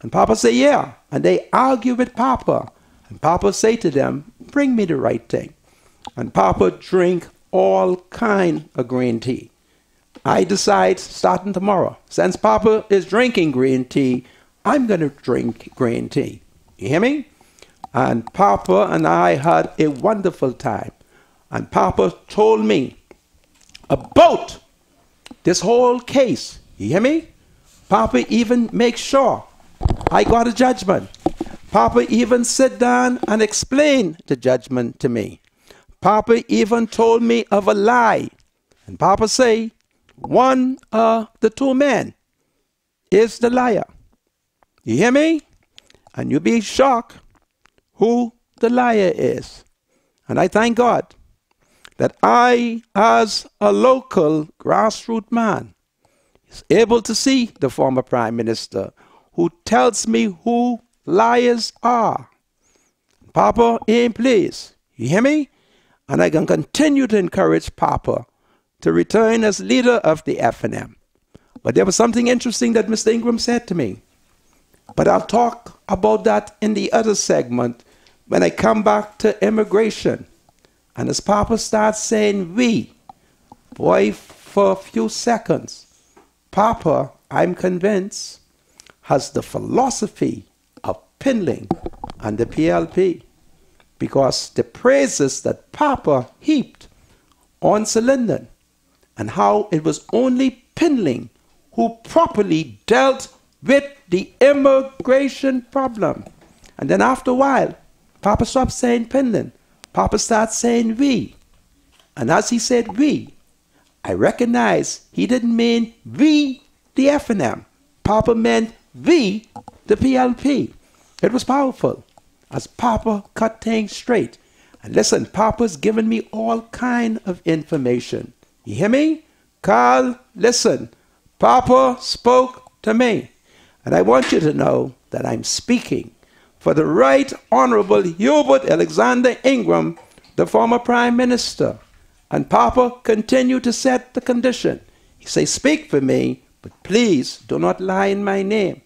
C: And Papa say, yeah. And they argue with Papa. And Papa say to them, bring me the right thing. And Papa drink all kind of green tea. I decide starting tomorrow, since Papa is drinking green tea, I'm going to drink green tea. You hear me? And Papa and I had a wonderful time. And Papa told me about this whole case. You hear me? Papa even make sure I got a judgment. Papa even sit down and explain the judgment to me. Papa even told me of a lie. And Papa say, one of the two men is the liar. You hear me? And you be shocked who the liar is. And I thank God that I, as a local grassroots man, is able to see the former Prime Minister who tells me who liars are. Papa ain't pleased. You hear me? And I can continue to encourage Papa to return as leader of the FNM. But there was something interesting that Mr. Ingram said to me. But I'll talk about that in the other segment when I come back to immigration. And as Papa starts saying we, boy, for a few seconds, Papa, I'm convinced, has the philosophy of Pinling and the PLP, because the praises that Papa heaped on Sir Lyndon and how it was only Pinling who properly dealt with the immigration problem. And then after a while, Papa stopped saying Pinling. Papa started saying we. And as he said we, I recognize he didn't mean we, the FNM. Papa meant we, the PLP. It was powerful as Papa cut things straight. And listen, Papa's given me all kind of information. You hear me? Carl, listen. Papa spoke to me. And I want you to know that I'm speaking for the Right Honorable Hubert Alexander Ingram, the former Prime Minister. And Papa continued to set the condition. He said, speak for me, but please do not lie in my name.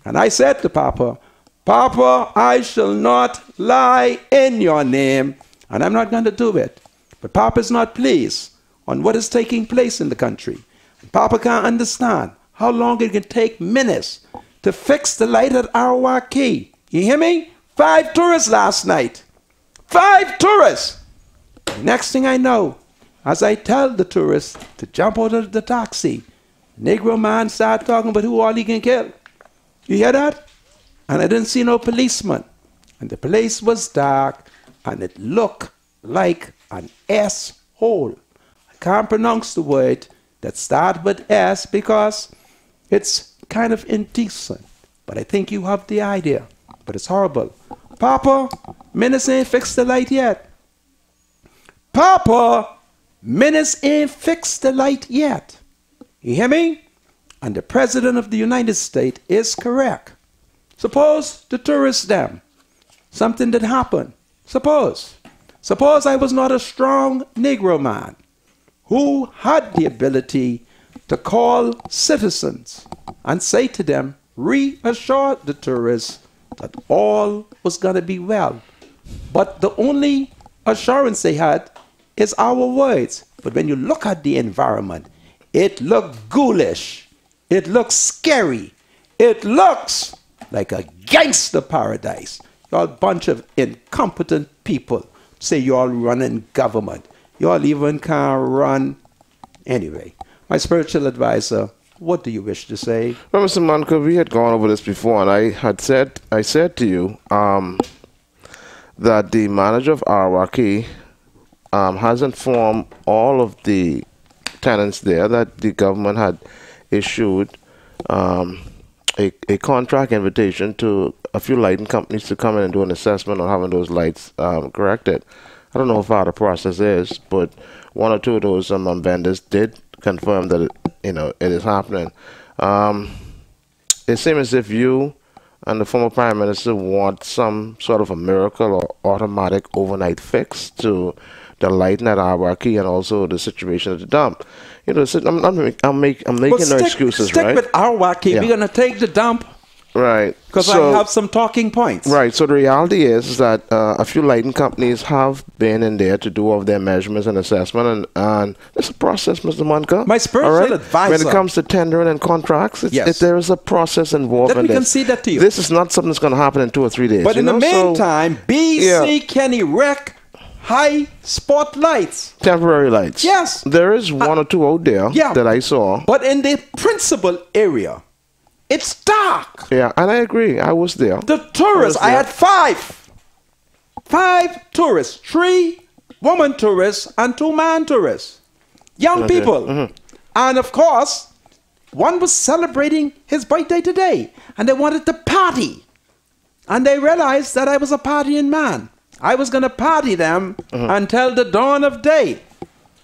C: And I said to Papa, Papa, I shall not lie in your name, and I'm not going to do it. But Papa's not pleased on what is taking place in the country. And Papa can't understand how long it can take minutes to fix the light at Arawa Key. You hear me? 5 tourists last night. 5 tourists! Next thing I know, as I tell the tourists to jump out of the taxi, the Negro man started talking about who all he can kill. You hear that? And I didn't see no policeman. And the place was dark, and it looked like an S-hole. I can't pronounce the word that starts with S because it's kind of indecent. But I think you have the idea. But it's horrible. Papa, Menace ain't fixed the light yet. Papa, Menace ain't fixed the light yet. You hear me? And the President of the United States is correct. Suppose the tourists them, something that happened. Suppose I was not a strong Negro man who had the ability to call citizens and say to them, reassure the tourists that all was going to be well. But the only assurance they had is our words. But when you look at the environment, it looked ghoulish. It looks scary. It looks like a gangster paradise. You're a bunch of incompetent people. Say you're running government. Y'all even can't run. Anyway, my spiritual advisor, what do you wish to say?
E: Well, Mr. Monica, we had gone over this before, and I said to you that the manager of Arawaki has informed all of the tenants there that the government had issued a contract invitation to a few lighting companies to come in and do an assessment on having those lights corrected. I don't know how the process is, but 1 or 2 of those vendors did confirm that it is happening. It seems as if you and the former Prime Minister want some sort of a miracle or automatic overnight fix to the lighting at Arawaki and also the situation at the dump. I'm making no excuses,
C: stick
E: right?
C: Stick with Arawaki.
E: Yeah.
C: We're going to take the dump.
E: Right.
C: Because I have some talking points.
E: Right. So the reality is that a few lighting companies have been in there to do all of their measurements and assessment, and it's a process, Mr. Monica.
C: My spiritual advisor.
E: When it comes to tendering and contracts, there is a process involved in this.
C: Let me concede that to you.
E: This is not something that's going to happen in 2 or 3 days.
C: But in the meantime, BC Kenny Rec high spotlights.
E: Temporary lights.
C: Yes.
E: There is one or two out there
C: Yeah.
E: that I saw.
C: But in the principal area, it's dark.
E: Yeah, and I agree. I was there.
C: The tourists, I had five tourists, 3 woman tourists and 2 man tourists, young
E: Okay.
C: people. And of course, one was celebrating his birthday today, and they wanted to party. And they realized that I was a partying man. I was going to party them until the dawn of day.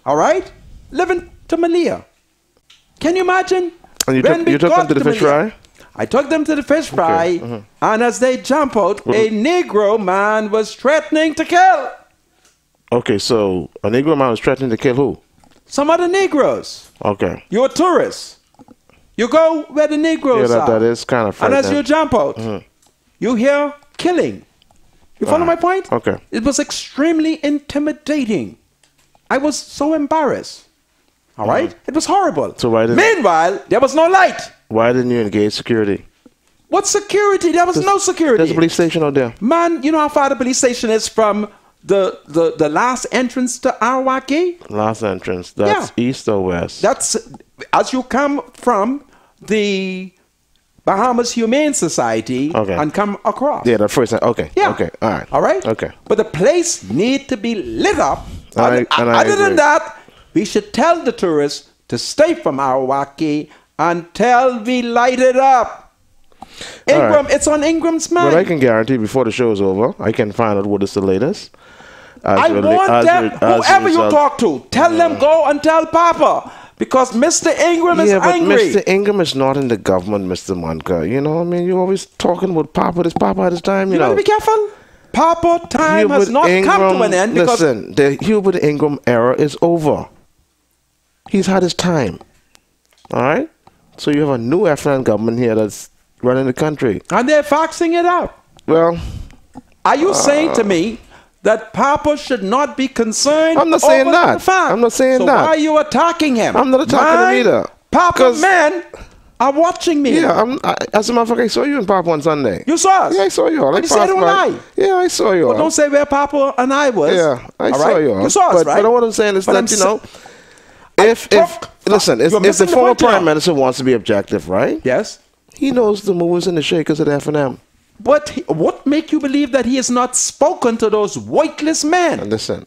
C: All right? Living to Malia. Can you imagine?
E: And you
C: When
E: took,
C: we
E: you took
C: got
E: them to the fish
C: Malia,
E: fry?
C: I took them to the fish fry, and as they jump out, a Negro man was threatening to kill
E: Okay, so a Negro man was threatening to kill who?
C: some other Negroes.
E: Okay.
C: You're a tourist. You go where the Negroes
E: Yeah,
C: are.
E: that is kind of
C: And as you
E: frightening.
C: jump out, you hear killing. You follow my point?
E: Okay.
C: It was extremely intimidating. I was so embarrassed. All right? It was horrible.
E: So why didn't-
C: Meanwhile, there was no light.
E: Why didn't you engage security?
C: What security? There was no security.
E: There's a police station out there.
C: Man, you know how far the police station is from the last entrance to Arawaki?
E: Last entrance. That's east or west?
C: That's as you come from the Bahamas Humane Society
E: Okay.
C: and come across.
E: Yeah, the first time. Okay.
C: Yeah.
E: Okay. All right.
C: All right?
E: Okay.
C: But the place need to be lit up.
E: I
C: Other
E: agree.
C: than that, we should tell the tourists to stay from Arawaki until we light it up.
E: All right.
C: Ingram, it's on Ingram's mind.
E: But I can guarantee before the show is over, I can find out what is the latest.
C: I want them, whoever you talk to, tell them go and tell Papa. Because Mr. Ingram is
E: Yeah, but
C: angry.
E: Mr. Ingram is not in the government, Mr. Monka. You know, I mean, you're always talking with Papa. This Papa at his time,
C: You
E: know.
C: got to be careful. Papa time has not come to an end because
E: Listen, the Hubert Ingram era is over. He's had his time. All right? So you have a new Afghan government here that's running the country.
C: and they're faxing it out.
E: Well,
C: Are you saying to me that Papa should not be concerned?
E: I'm not saying
C: over
E: that.
C: the fact?
E: I'm not saying
C: so
E: that.
C: Why are you attacking him?
E: I'm not attacking him either.
C: Papa
E: 'Cause-
C: men are watching me.
E: yeah, as a matter of fact, I saw you and Papa on Sunday.
C: You saw us.
E: Yeah, I saw you all.
C: But you said it
E: passed
C: on
E: by. Yeah, I saw you all.
C: But don't say where Papa and I was.
E: Yeah, I
C: All
E: saw
C: right?
E: you all.
C: You saw us,
E: but,
C: right?
E: But what I'm saying is
C: But
E: that,
C: I'm
E: you
C: sa-
E: know, if listen, if
C: You're
E: the
C: missing the
E: former
C: point, you know.
E: prime minister wants to be objective, right?
C: Yes.
E: He knows the movers and the shakers at F&M.
C: But what make you believe that he has not spoken to those wightless men?
E: And listen,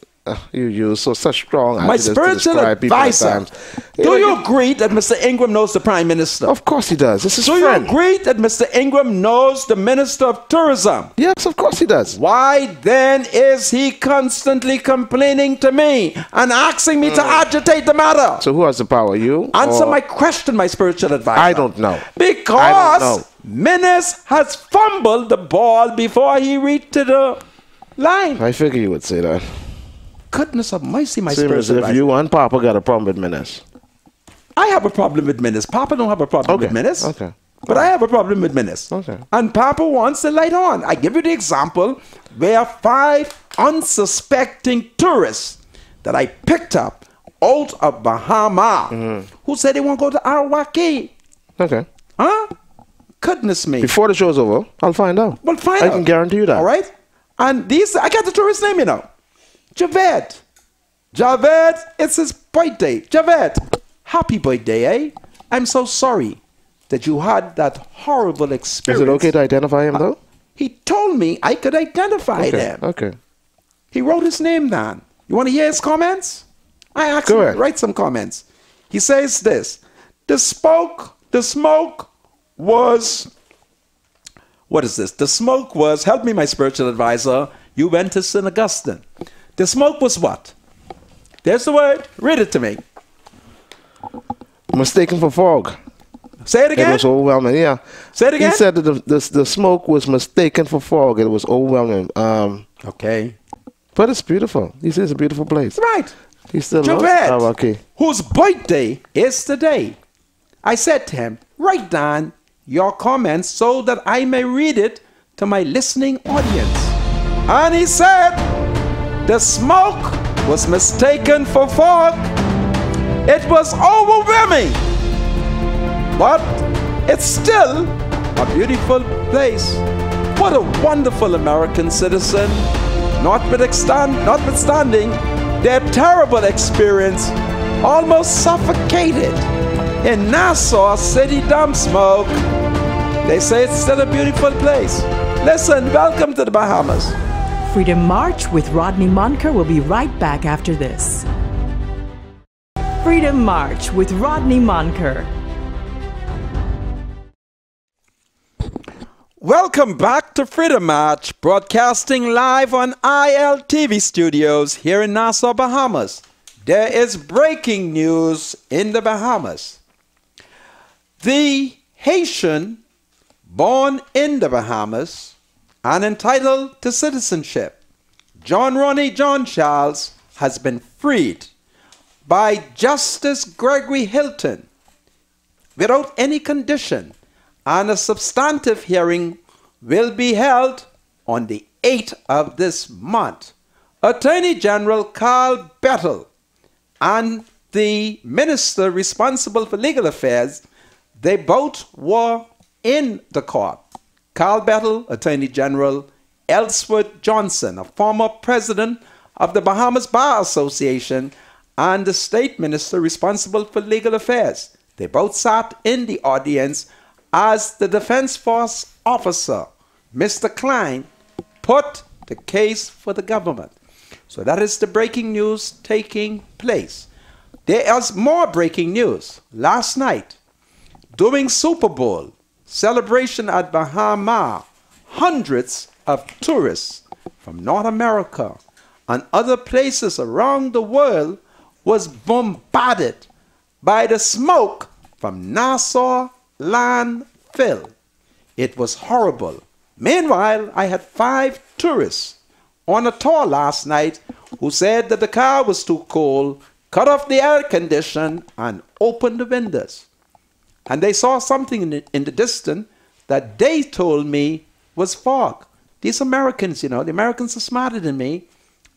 E: you use such strong
C: My
E: adjectives to
C: spiritual
E: describe people at
C: advisor.
E: times.
C: Do you agree that Mr. Ingram knows the Prime Minister?
E: Of course he does. This is
C: Do you
E: friend.
C: agree that Mr. Ingram knows the Minister of Tourism?
E: Yes, of course he does.
C: Why then is he constantly complaining to me and asking me to agitate the matter?
E: So who has the power? You?
C: Answer
E: or-
C: my question, my spiritual advisor.
E: I don't know.
C: Because
E: I don't know.
C: Menace has fumbled the ball before he reached to the line.
E: I figure you would say that.
C: Goodness of mercy, my
E: Same as
C: spiritual
E: if
C: advisor.
E: you and Papa got a problem with Menace.
C: I have a problem with Menace. Papa don't have a problem with Menace.
E: Okay.
C: But I have a problem with Menace.
E: Okay.
C: And Papa wants the light on. I give you the example where 5 unsuspecting tourists that I picked up out of Bahama who said they want to go to Arawaki.
E: Okay.
C: Huh? Goodness me.
E: Before the show's over, I'll find out.
C: Well, find
E: I
C: out.
E: can guarantee you that.
C: All right? And these, I got the tourist name, you know. Javed. Javed, it's his birthday. Javed, happy birthday, eh? I'm so sorry that you had that horrible
E: Is
C: experience.
E: it okay to identify him, though?
C: He told me I could identify
E: Okay.
C: them.
E: Okay.
C: He wrote his name down. You want to hear his comments? I asked
E: Go
C: him
E: ahead.
C: to write some comments. He says this: the smoke was. What is this? The smoke was. Help me, my spiritual advisor. You went to St. Augustine. The smoke was what? There's the word. Read it to me.
E: Mistaken for fog.
C: Say it
E: It
C: again.
E: was overwhelming. Yeah.
C: Say it again.
E: He said that the smoke was mistaken for fog. It was overwhelming.
C: Okay.
E: But it's beautiful. He says it's a beautiful place.
C: Right.
E: He still loves
C: Javed,
E: Arawaki.
C: whose birthday is today. I said to him, write down your comments so that I may read it to my listening audience. And he said, the smoke was mistaken for fog. It was overwhelming, but it's still a beautiful place. What a wonderful American citizen.
B: notwithstanding their terrible experience, almost suffocated in Nassau city dump smoke, they say it's still a beautiful place. Listen, welcome to the Bahamas.
A: Freedom March with Rodney Monker will be right back after this. Freedom March with Rodney Monker.
B: Welcome back to Freedom March, broadcasting live on ILTV studios here in Nassau, Bahamas. There is breaking news in the Bahamas. The Haitian born in the Bahamas and entitled to citizenship, John Ronnie John Charles, has been freed by Justice Gregory Hilton without any condition, and a substantive hearing will be held on the 8th of this month. Attorney General Carl Bettel and the minister responsible for legal affairs, they both were in the court. Carl Bettel, Attorney General, Ellsworth Johnson, a former president of the Bahamas Bar Association, and the state minister responsible for legal affairs. They both sat in the audience as the Defense Force officer, Mr. Klein, put the case for the government. So that is the breaking news taking place. There is more breaking news. Last night, during Super Bowl celebration at Bahama, hundreds of tourists from North America and other places around the world was bombarded by the smoke from Nassau landfill. It was horrible. Meanwhile, I had 5 tourists on a tour last night who said that the car was too cold, cut off the air condition, and opened the windows. And they saw something in the distance that they told me was fog. These Americans, you know, the Americans are smarter than me.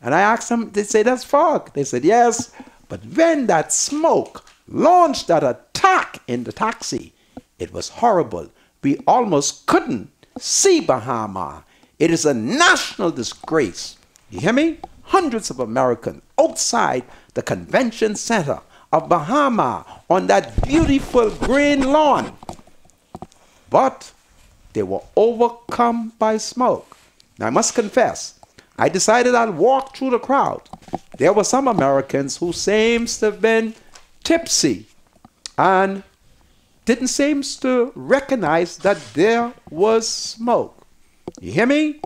B: And I asked them, they say, that's fog. They said, yes. But when that smoke launched that attack in the taxi, it was horrible. We almost couldn't see Bahama. It is a national disgrace. You hear me? Hundreds of Americans outside the convention center of Bahama on that beautiful green lawn. But they were overcome by smoke. Now I must confess, I decided I'd walk through the crowd. There were some Americans who seems to have been tipsy and didn't seem to recognize that there was smoke. You hear me?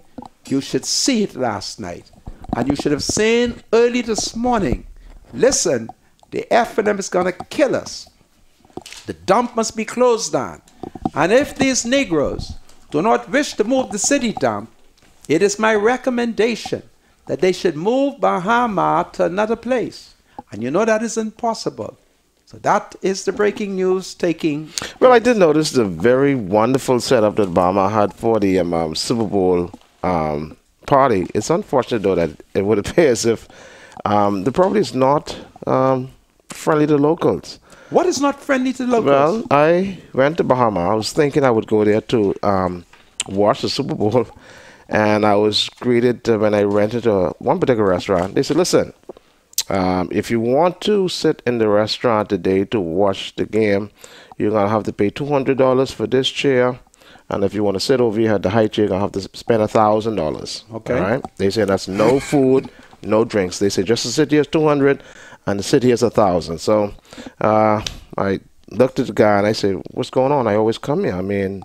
B: You should see it last night. And you should have seen early this morning. Listen, the F&M is going to kill us. The dump must be closed down. And if these Negroes do not wish to move the city dump, it is my recommendation that they should move Bahama to another place. And you know that is impossible. So that is the breaking news taking.
E: Well, I did notice the very wonderful setup that Bahama had for the Super Bowl party. It's unfortunate, though, that it would appear as if the property is not friendly to locals.
B: What is not friendly to locals?
E: Well, I went to Bahama. I was thinking I would go there to watch the Super Bowl. And I was greeted when I rented one particular restaurant. They said, listen, if you want to sit in the restaurant today to watch the game, you're going to have to pay $200 for this chair. And if you want to sit over here at the high chair, you're going to have to spend $1,000. Okay. All right. They said that's no food, no drinks. They said just to sit here is $200 and to sit here is $1,000. So I looked at the guy and I said, what's going on? I always come here. I mean,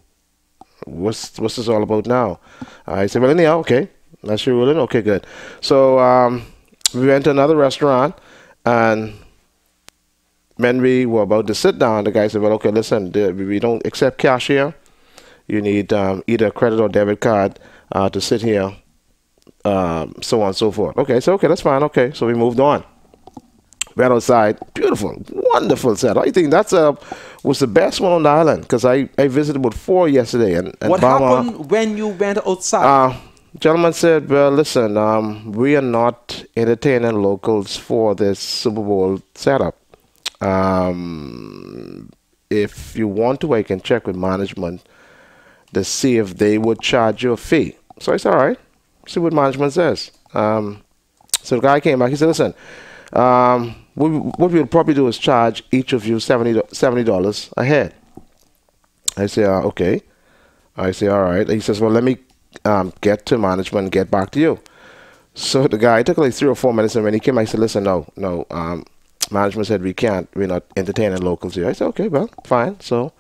E: what's this all about now? I said, well, anyhow, okay. That's your ruling? Okay, good. So we went to another restaurant, and when we were about to sit down, the guy said, well, okay, listen, we don't accept cash here. You need either a credit or debit card to sit here, so on and so forth. Okay, so, okay, that's fine. Okay, so we moved on. Went outside. Beautiful, wonderful setup. I think that setup was the best one on the island because I visited with 4 yesterday. And
B: what happened when you went outside?
E: Gentleman said, well, listen, we are not entertaining locals for this Super Bowl setup. If you want to, I can check with management to see if they would charge you a fee. So I said, all right. see what management says. So the guy came back. He said, listen, what we'll probably do is charge each of you $70 a head. I say, okay. I say, all right. He says, well, let me get to management and get back to you. So the guy, it took like 3 or 4 minutes, and when he came, I said, listen, no, management said we're not entertaining locals here. I said, okay, well, fine. So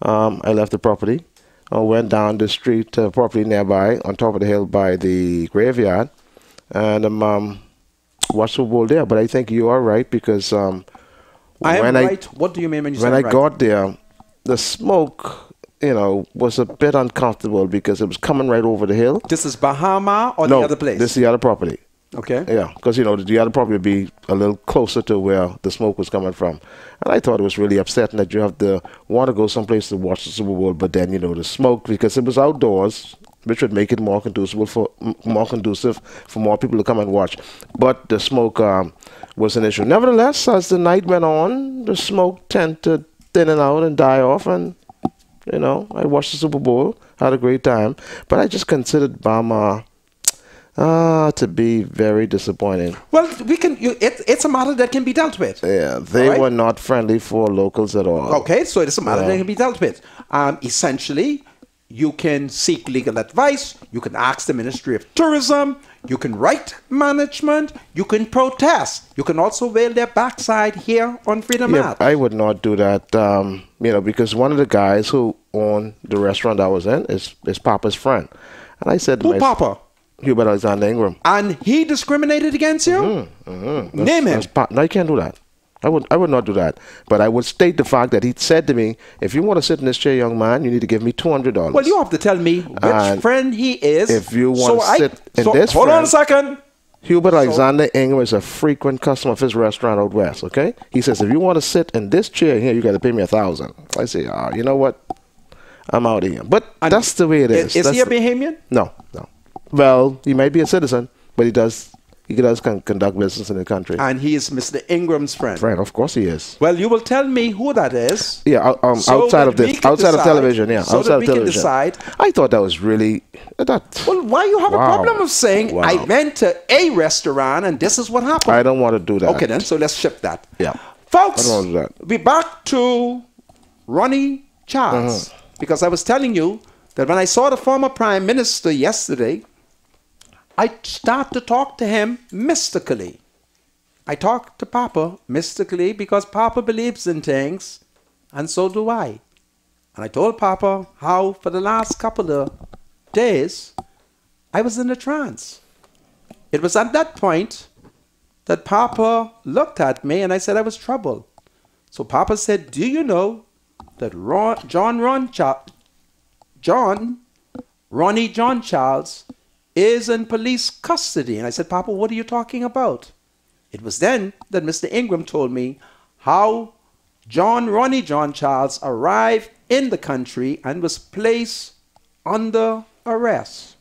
E: I left the property. I went down the street to a property nearby on top of the hill by the graveyard, and watched the Super Bowl there. But I think you are right, because
C: I am right. What do you mean when you say
E: when I
C: right?
E: got there, the smoke, was a bit uncomfortable because it was coming right over the hill.
C: This is Bahama or
E: No,
C: the other place?
E: this is the other property.
C: Okay.
E: Yeah, because, the other property would be a little closer to where the smoke was coming from. And I thought it was really upsetting that you have to want to go someplace to watch the Super Bowl, but then, the smoke, because it was outdoors, which would make it more conducive for more people to come and watch. But the smoke was an issue. Nevertheless, as the night went on, the smoke tended to thin out and die off, and I watched the Super Bowl, had a great time, but I just considered Bama to be very disappointing.
C: Well, it's a matter that can be dealt with.
E: Yeah, they were not friendly for locals at all.
C: Okay, so it's a matter that can be dealt with. Essentially, you can seek legal advice, you can ask the Ministry of Tourism, you can write management, you can protest. You can also wail their backside here on Freedom Ave.
E: I would not do that, because one of the guys who owned the restaurant I was in is Papa's friend. And I said to myself,
C: Papa?
E: Hubert Alexander Ingram.
C: And he discriminated against you? Name him.
E: No, you can't do that. I would not do that. But I would state the fact that he said to me, if you want to sit in this chair, young man, you need to give me $200.
C: Well, you have to tell me which friend he is.
E: If you want to sit in this
C: hold on a second.
E: Hubert Alexander Ingram is a frequent customer of his restaurant out west, okay? He says, if you want to sit in this chair here, you got to pay me $1,000. I say, you know what? I'm out of here. But that's the way it is.
C: Is he a Bahamian?
E: No. Well, he might be a citizen, but he does conduct business in the country.
C: And he is Mr. Ingram's friend.
E: Friend, of course he is.
C: Well, you will tell me who that is.
E: Yeah, outside of television. Yeah,
C: so
E: outside
C: that we
E: of television.
C: can decide.
E: I thought that was really
C: Well, why you have a problem of saying I went to a restaurant and this is what happened?
E: I don't want to do that.
C: Okay, then. So let's shift that.
E: Yeah,
C: folks.
E: I don't want to do that.
C: We're back to Ronnie Charles because I was telling you that when I saw the former Prime Minister yesterday, I start to talk to him mystically. I talk to Papa mystically because Papa believes in things, and so do I. And I told Papa how for the last couple of days, I was in a trance. It was at that point that Papa looked at me and I said I was troubled. So Papa said, do you know that Ronnie John Charles is in police custody? And I said, Papa, what are you talking about? It was then that Mr. Ingram told me how Ronnie John Charles arrived in the country and was placed under arrest.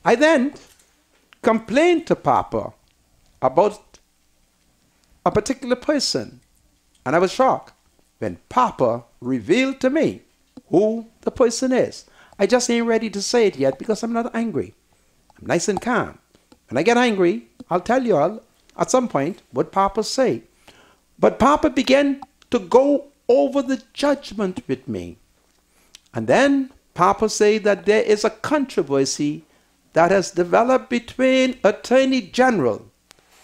C: I then complained to Papa about a particular person, and I was shocked when Papa revealed to me who the person is. I just ain't ready to say it yet because I'm not angry. I'm nice and calm. When I get angry, I'll tell you all at some point what Papa say. But Papa began to go over the judgment with me. And then Papa say that there is a controversy that has developed between Attorney General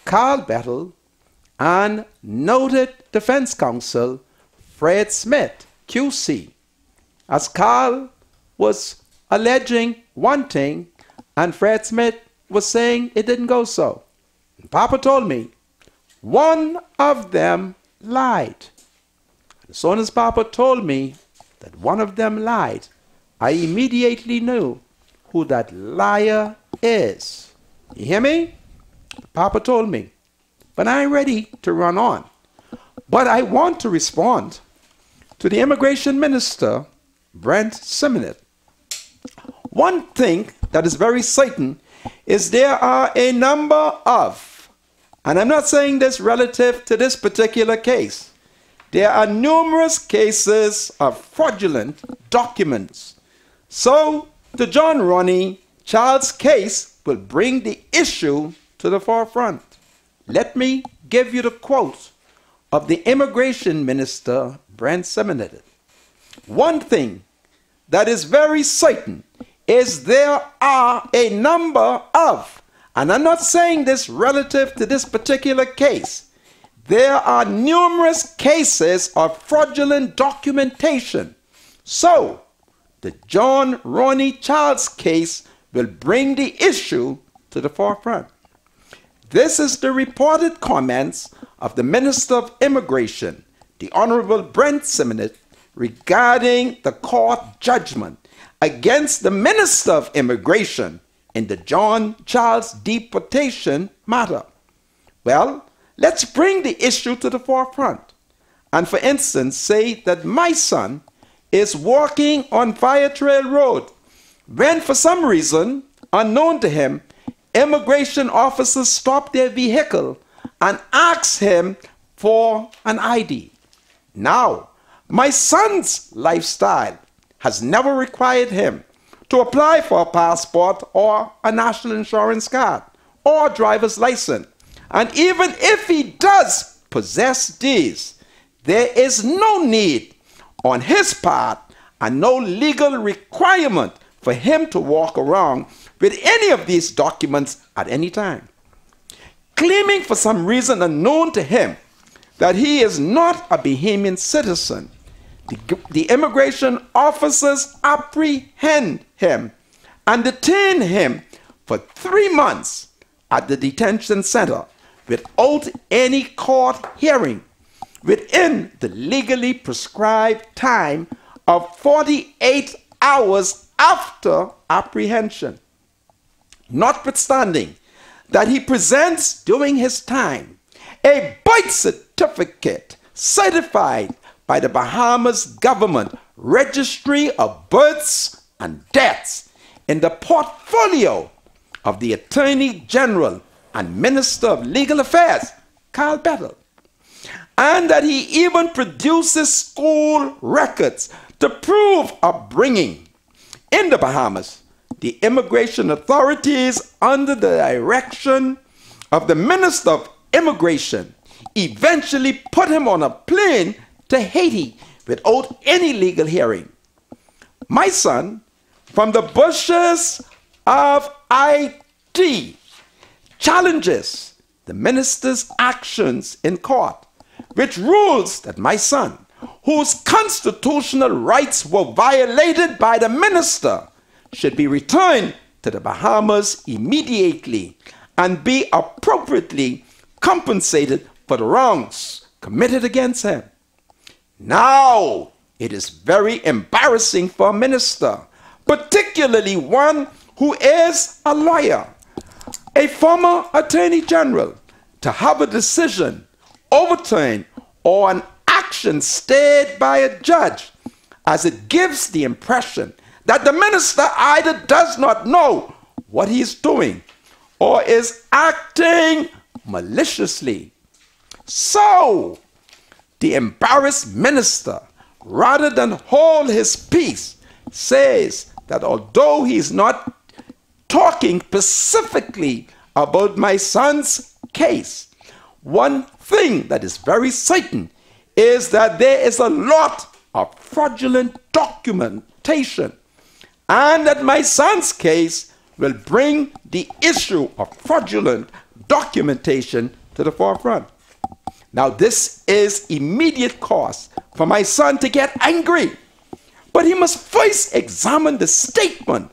C: Carl Bettel and noted defense counsel Fred Smith, QC, as Carl was alleging one thing and Fred Smith was saying it didn't go so. And Papa told me one of them lied. As soon as Papa told me that one of them lied, I immediately knew who that liar is. You hear me? Papa told me. But I ain't ready to run on. But I want to respond to the Immigration Minister, Brent Simonet. One thing that is very certain is there are a number of, and I'm not saying this relative to this particular case, there are numerous cases of fraudulent documents. So to John Ronnie, child's case will bring the issue to the forefront. Let me give you the quote of the immigration minister, Brent Simonette. One thing that is very certain is there are a number of, and I'm not saying this relative to this particular case, there are numerous cases of fraudulent documentation. So, the John Ronnie Childs case will bring the issue to the forefront. This is the reported comments of the Minister of Immigration, the Honorable Brent Simonette, regarding the court judgment against the Minister of Immigration in the John Childs deportation matter. Well, let's bring the issue to the forefront. And for instance, say that my son is walking on Fire Trail Road when for some reason, unknown to him, immigration officers stop their vehicle and ask him for an ID. Now, my son's lifestyle has never required him to apply for a passport or a national insurance card or driver's license. And even if he does possess these, there is no need on his part and no legal requirement for him to walk around with any of these documents at any time. Claiming for some reason unknown to him that he is not a Bahamian citizen, the immigration officers apprehend him and detain him for 3 months at the detention center without any court hearing within the legally prescribed time of 48 hours after apprehension. Notwithstanding that he presents during his time a birth certificate certified by the Bahamas Government Registry of Births and Deaths in the portfolio of the Attorney General and Minister of Legal Affairs, Carl Bettel, and that he even produces school records to prove upbringing in the Bahamas. The immigration authorities, under the direction of the Minister of Immigration, eventually put him on a plane to Haiti without any legal hearing. My son, from the bushes of IT, challenges the minister's actions in court, which rules that my son, whose constitutional rights were violated by the minister, should be returned to the Bahamas immediately and be appropriately compensated for the wrongs committed against him. Now, it is very embarrassing for a minister, particularly one who is a lawyer, a former attorney general, to have a decision overturned or an action stayed by a judge, as it gives the impression that the minister either does not know what he is doing or is acting maliciously. So, the embarrassed minister, rather than hold his peace, says that although he's not talking specifically about my son's case, one thing that is very certain is that there is a lot of fraudulent documentation, and that my son's case will bring the issue of fraudulent documentation to the forefront. Now, this is immediate cause for my son to get angry, but he must first examine the statement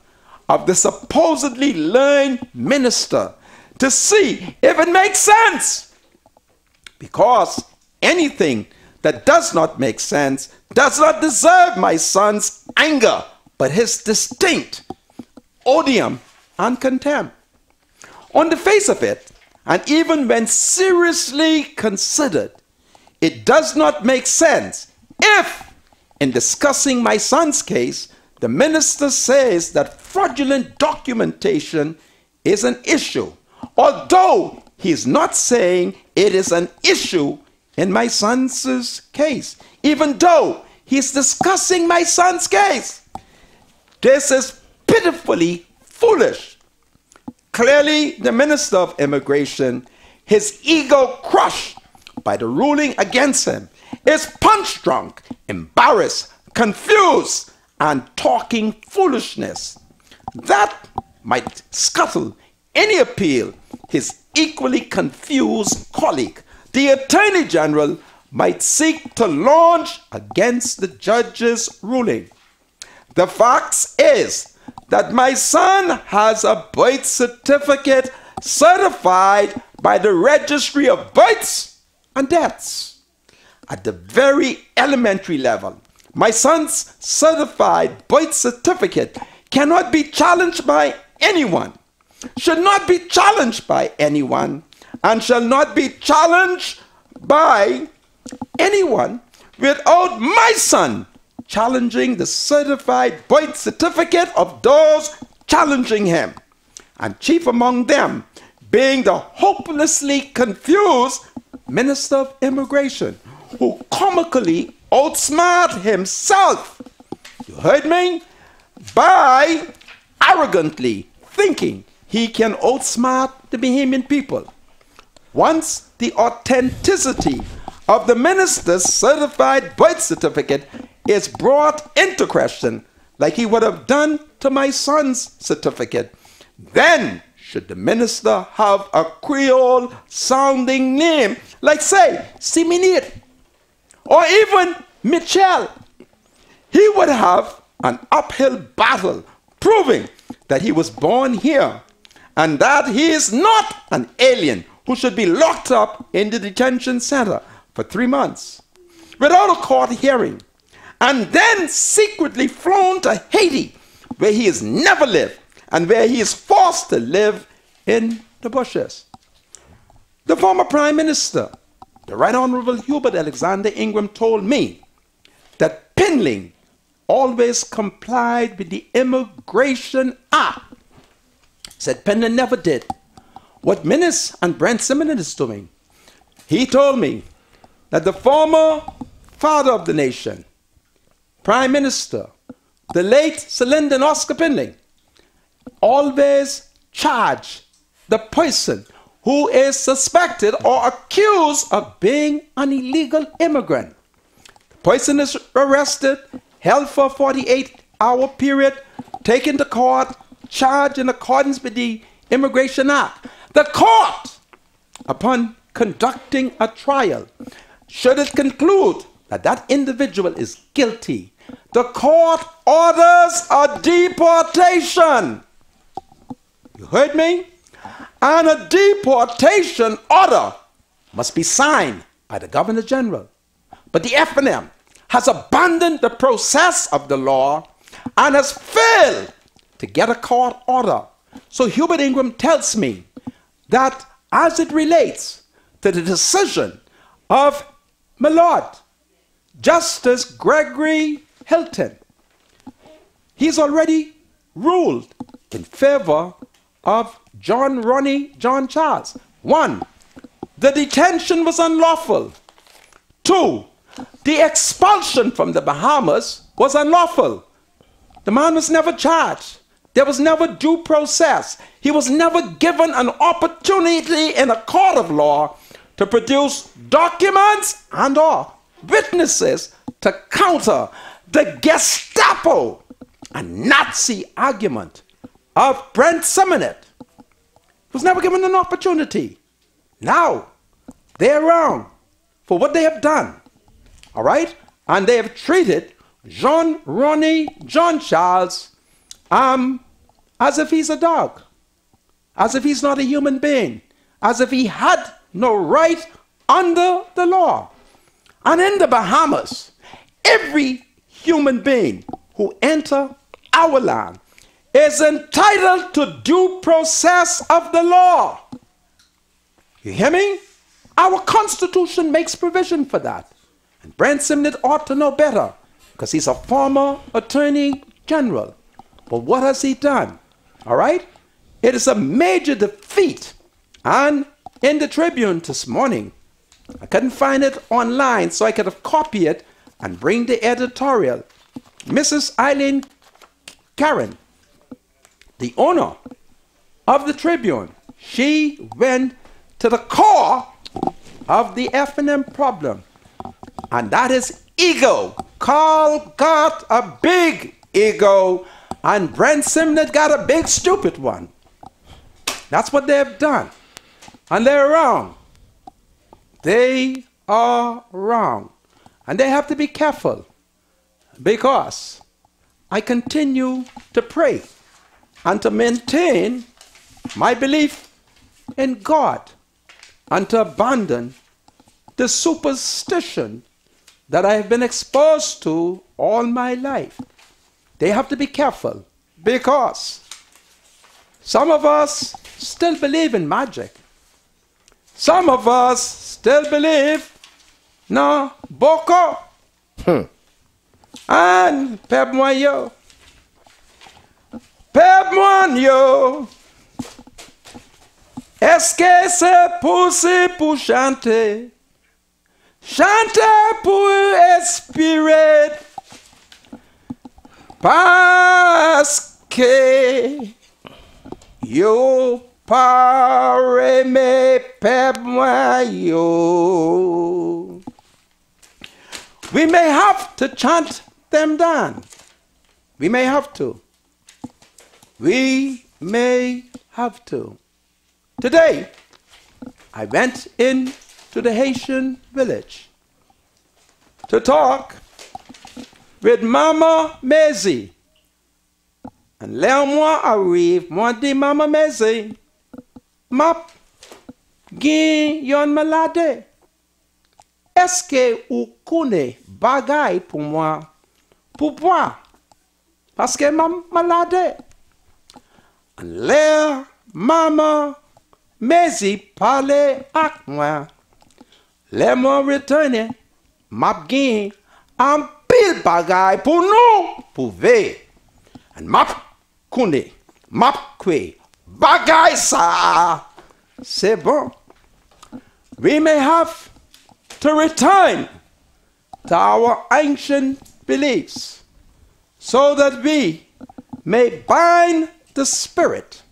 C: of the supposedly learned minister to see if it makes sense, because anything that does not make sense does not deserve my son's anger, but his distinct odium and contempt. On the face of it, and even when seriously considered, it does not make sense if, in discussing my son's case, the minister says that fraudulent documentation is an issue, although he is not saying it is an issue in my son's case, even though he's discussing my son's case. This is pitifully foolish. Clearly, the Minister of Immigration, his ego crushed by the ruling against him, is punch-drunk, embarrassed, confused, and talking foolishness. That might scuttle any appeal his equally confused colleague, the Attorney General, might seek to launch against the judge's ruling. The fact is that my son has a birth certificate certified by the Registry of Births and Deaths. At the very elementary level, my son's certified birth certificate cannot be challenged by anyone, should not be challenged by anyone, and shall not be challenged by anyone without my son challenging the certified birth certificate of those challenging him, and chief among them being the hopelessly confused Minister of Immigration, who comically outsmart himself, you heard me, by arrogantly thinking he can outsmart the Bahamian people. Once the authenticity of the minister's certified birth certificate is brought into question, like he would have done to my son's certificate, then should the minister have a Creole sounding name, like say, Siminit, or even Michel, he would have an uphill battle proving that he was born here and that he is not an alien who should be locked up in the detention center for 3 months without a court hearing, and then secretly flown to Haiti, where he has never lived and where he is forced to live in the bushes. The former Prime Minister, the Right Honorable Hubert Alexander Ingram, told me that Pinling always complied with the Immigration Act. Said Pinling never did. What Minnis and Brent Simmons is doing, he told me that the former father of the nation, Prime Minister, the late Sir Lyndon Oscar Pinling, always charged the person who is suspected or accused of being an illegal immigrant. The person is arrested, held for a 48-hour period, taken to court, charged in accordance with the Immigration Act. The court, upon conducting a trial, should it conclude that that individual is guilty, the court orders a deportation. You heard me? And a deportation order must be signed by the Governor General. But the FNM has abandoned the process of the law and has failed to get a court order. So Hubert Ingram tells me that as it relates to the decision of my Lord, Justice Gregory Hilton, he's already ruled in favor of John Ronnie John Charles. 1, the detention was unlawful. 2, the expulsion from the Bahamas was unlawful. The man was never charged. There was never due process. He was never given an opportunity in a court of law to produce documents and or witnesses to counter the Gestapo and Nazi argument of Brent Simmons. Was never given an opportunity. Now, they're wrong for what they have done. All right? And they have treated John Ronnie John Charles as if he's a dog, as if he's not a human being, as if he had no right under the law. And in the Bahamas, every human being who enter our land is entitled to due process of the law. You hear me? Our Constitution makes provision for that. And Brent Simmons ought to know better because he's a former Attorney General. But what has he done? All right? It is a major defeat. And in the Tribune this morning, I couldn't find it online, so I could have copied it and bring the editorial. Mrs. Eileen Karen the owner of the Tribune, she went to the core of the F&M problem, and that is ego. Carl got a big ego, and Brent Simnett got a big stupid one. That's what they've done. And they're wrong. They are wrong. And they have to be careful, because I continue to pray and to maintain my belief in God and to abandon the superstition that I have been exposed to all my life. They have to be careful, because some of us still believe in magic. Some of us still believe no boko. And pep moi yo. Pep moi yo. Est-ce que c'est possible pour chanter? Chanter pour expirer. Parce que yo pare me pep moi yo. We may have to chant them down. We may have to. We may have to. Today, I went into the Haitian village to talk with Mama Maisie. And là, moi arrive, moi dit Mama Maisie, map, gen yon malade. Est-ce que vous connaissez bagay pour moi, pour boire? Parce que ma malade. And là, Mama Maisie parle ak moi. Là, moi retourne, map gen un pile bagay pour nous, pour ve. And map kune, map kwe, bagay sa. C'est bon. We may have to return to our ancient beliefs so that we may bind the spirit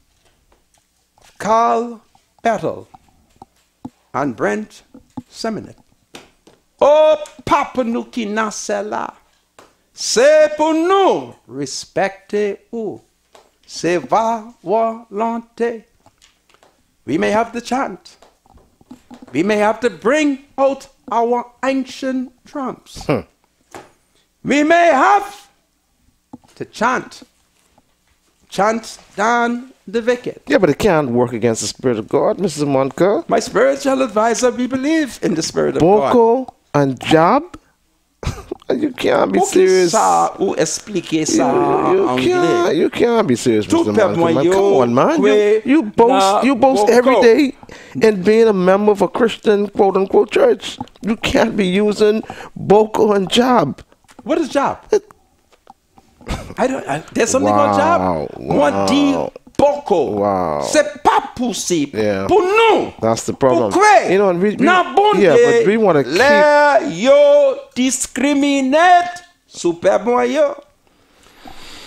C: of Carl Ethel and Brent Simnett. Oh, Papa nous qui naissons là, c'est pour nous respecter ou, c'est va volonté. We may have to chant. We may have to bring out our ancient drums. We may have to chant down the wicked.
E: Yeah, but it can't work against the Spirit of God, Mrs. Monka.
C: My spiritual advisor, we believe in the Spirit of God.
E: Boko and Job? You can't be serious.
C: Ou expliquer ça anglais.
E: You can't be serious,
C: Tout
E: Mr.
C: peuple
E: Monka.
C: yo,
E: Come on, man.
C: kwe,
E: You boast
C: na,
E: every
C: boko.
E: day in being a member of a Christian quote-unquote church. You can't be using Boko and Job.
C: What is job? There's something called job. Moi dit boko.
E: Wow.
C: C'est pas possible.
E: Yeah.
C: Pour nous.
E: That's the problem.
C: Pour kwe.
E: You know, and
C: Na bon
E: yeah, but we want to keep.
C: Là, yo discriminate super bon yo.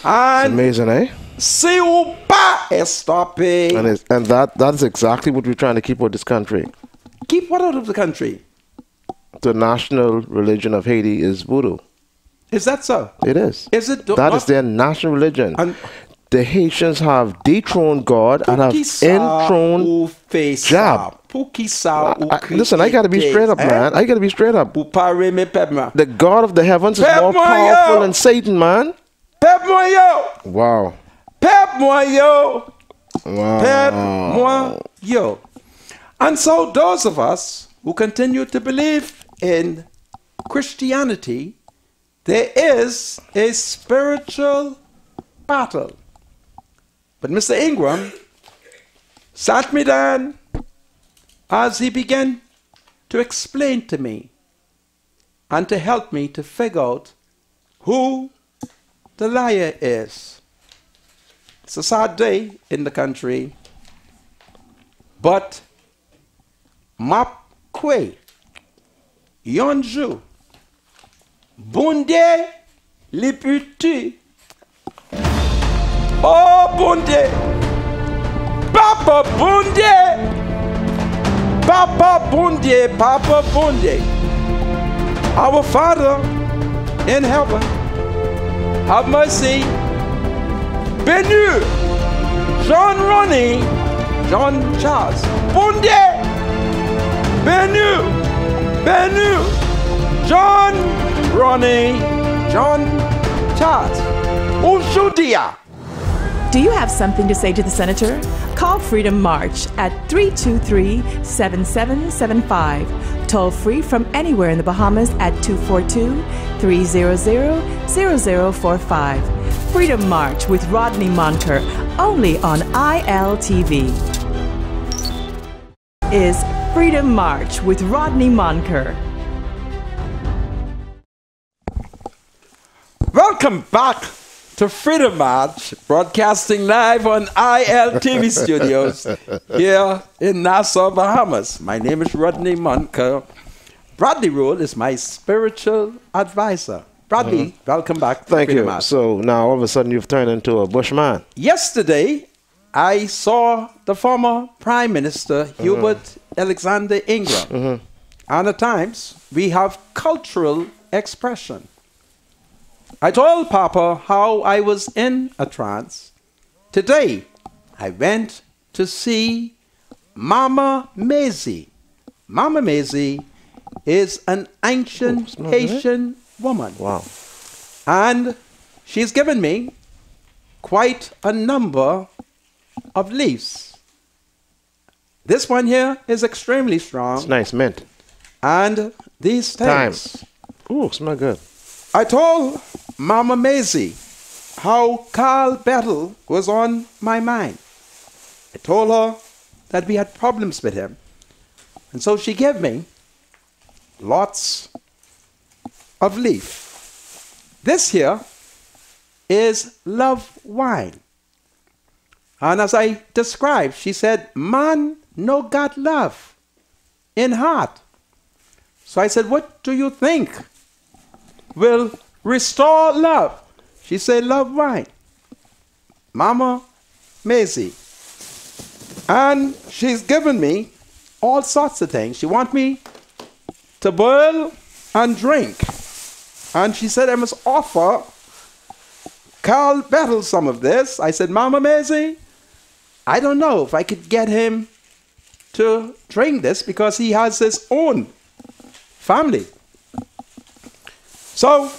C: And
E: Amazing, eh?
C: si ou pas stoppé.
E: And that's exactly what we're trying to keep out of this country.
C: Keep what out of the country?
E: The national religion of Haiti is voodoo.
C: Is that so?
E: It is.
C: Is it?
E: That is their national religion.
C: And
E: the Haitians have dethroned God and have enthroned Job. Listen, I got to be straight up, man. I got to be straight up. The God of the heavens is more powerful than Satan, man.
C: Pep moi yo.
E: Wow.
C: Pep moi yo.
E: Wow.
C: Pep moi yo. And so those of us who continue to believe in Christianity, there is a spiritual battle. But Mr. Ingram sat me down as he began to explain to me and to help me to figure out who the liar is. It's a sad day in the country, but map kwe yonju bunde liputu.
B: Oh, Bunde. Papa Bunde. Papa Bunde. Papa Bunde. Our Father in heaven, have mercy. Bénu. John Ronnie. John Charles. Bunde. Bénu. Bénu. John Ronnie. John Charles. Ushudia.
A: Do you have something to say to the senator? Call Freedom March at 323-7775. Toll free from anywhere in the Bahamas at 242-300-0045. Freedom March with Rodney Monker, only on ILTV. Is Freedom March with Rodney Monker.
B: Welcome back to Freedom March, broadcasting live on ILTV studios here in Nassau, Bahamas. My name is Rodney Monker. Bradley Rule is my spiritual advisor. Bradley, welcome back to
E: Thank
B: Freedom
E: you.
B: March.
E: So now all of a sudden you've turned into a bushman.
B: Yesterday, I saw the former Prime Minister, Hubert Alexander Ingram. And at times, we have cultural expression. I told Papa how I was in a trance. Today, I went to see Mama Maisie. Mama Maisie is an ancient Haitian woman.
E: Wow.
B: And she's given me quite a number of leaves. This one here is extremely strong.
E: It's nice mint.
B: And these things.
E: Ooh, smell good.
B: I told Mama Maisie how Carl Bettel was on my mind. I told her that we had problems with him. And so she gave me lots of leaf. This here is love wine. And as I described, she said, man no got love in heart. So I said, what do you think will restore love? She said, love wine. Mama Maisie. And she's given me all sorts of things. She wants me to boil and drink. And she said I must offer Carl Bettel some of this. I said, Mama Maisie, I don't know if I could get him to drink this because he has his own family. So,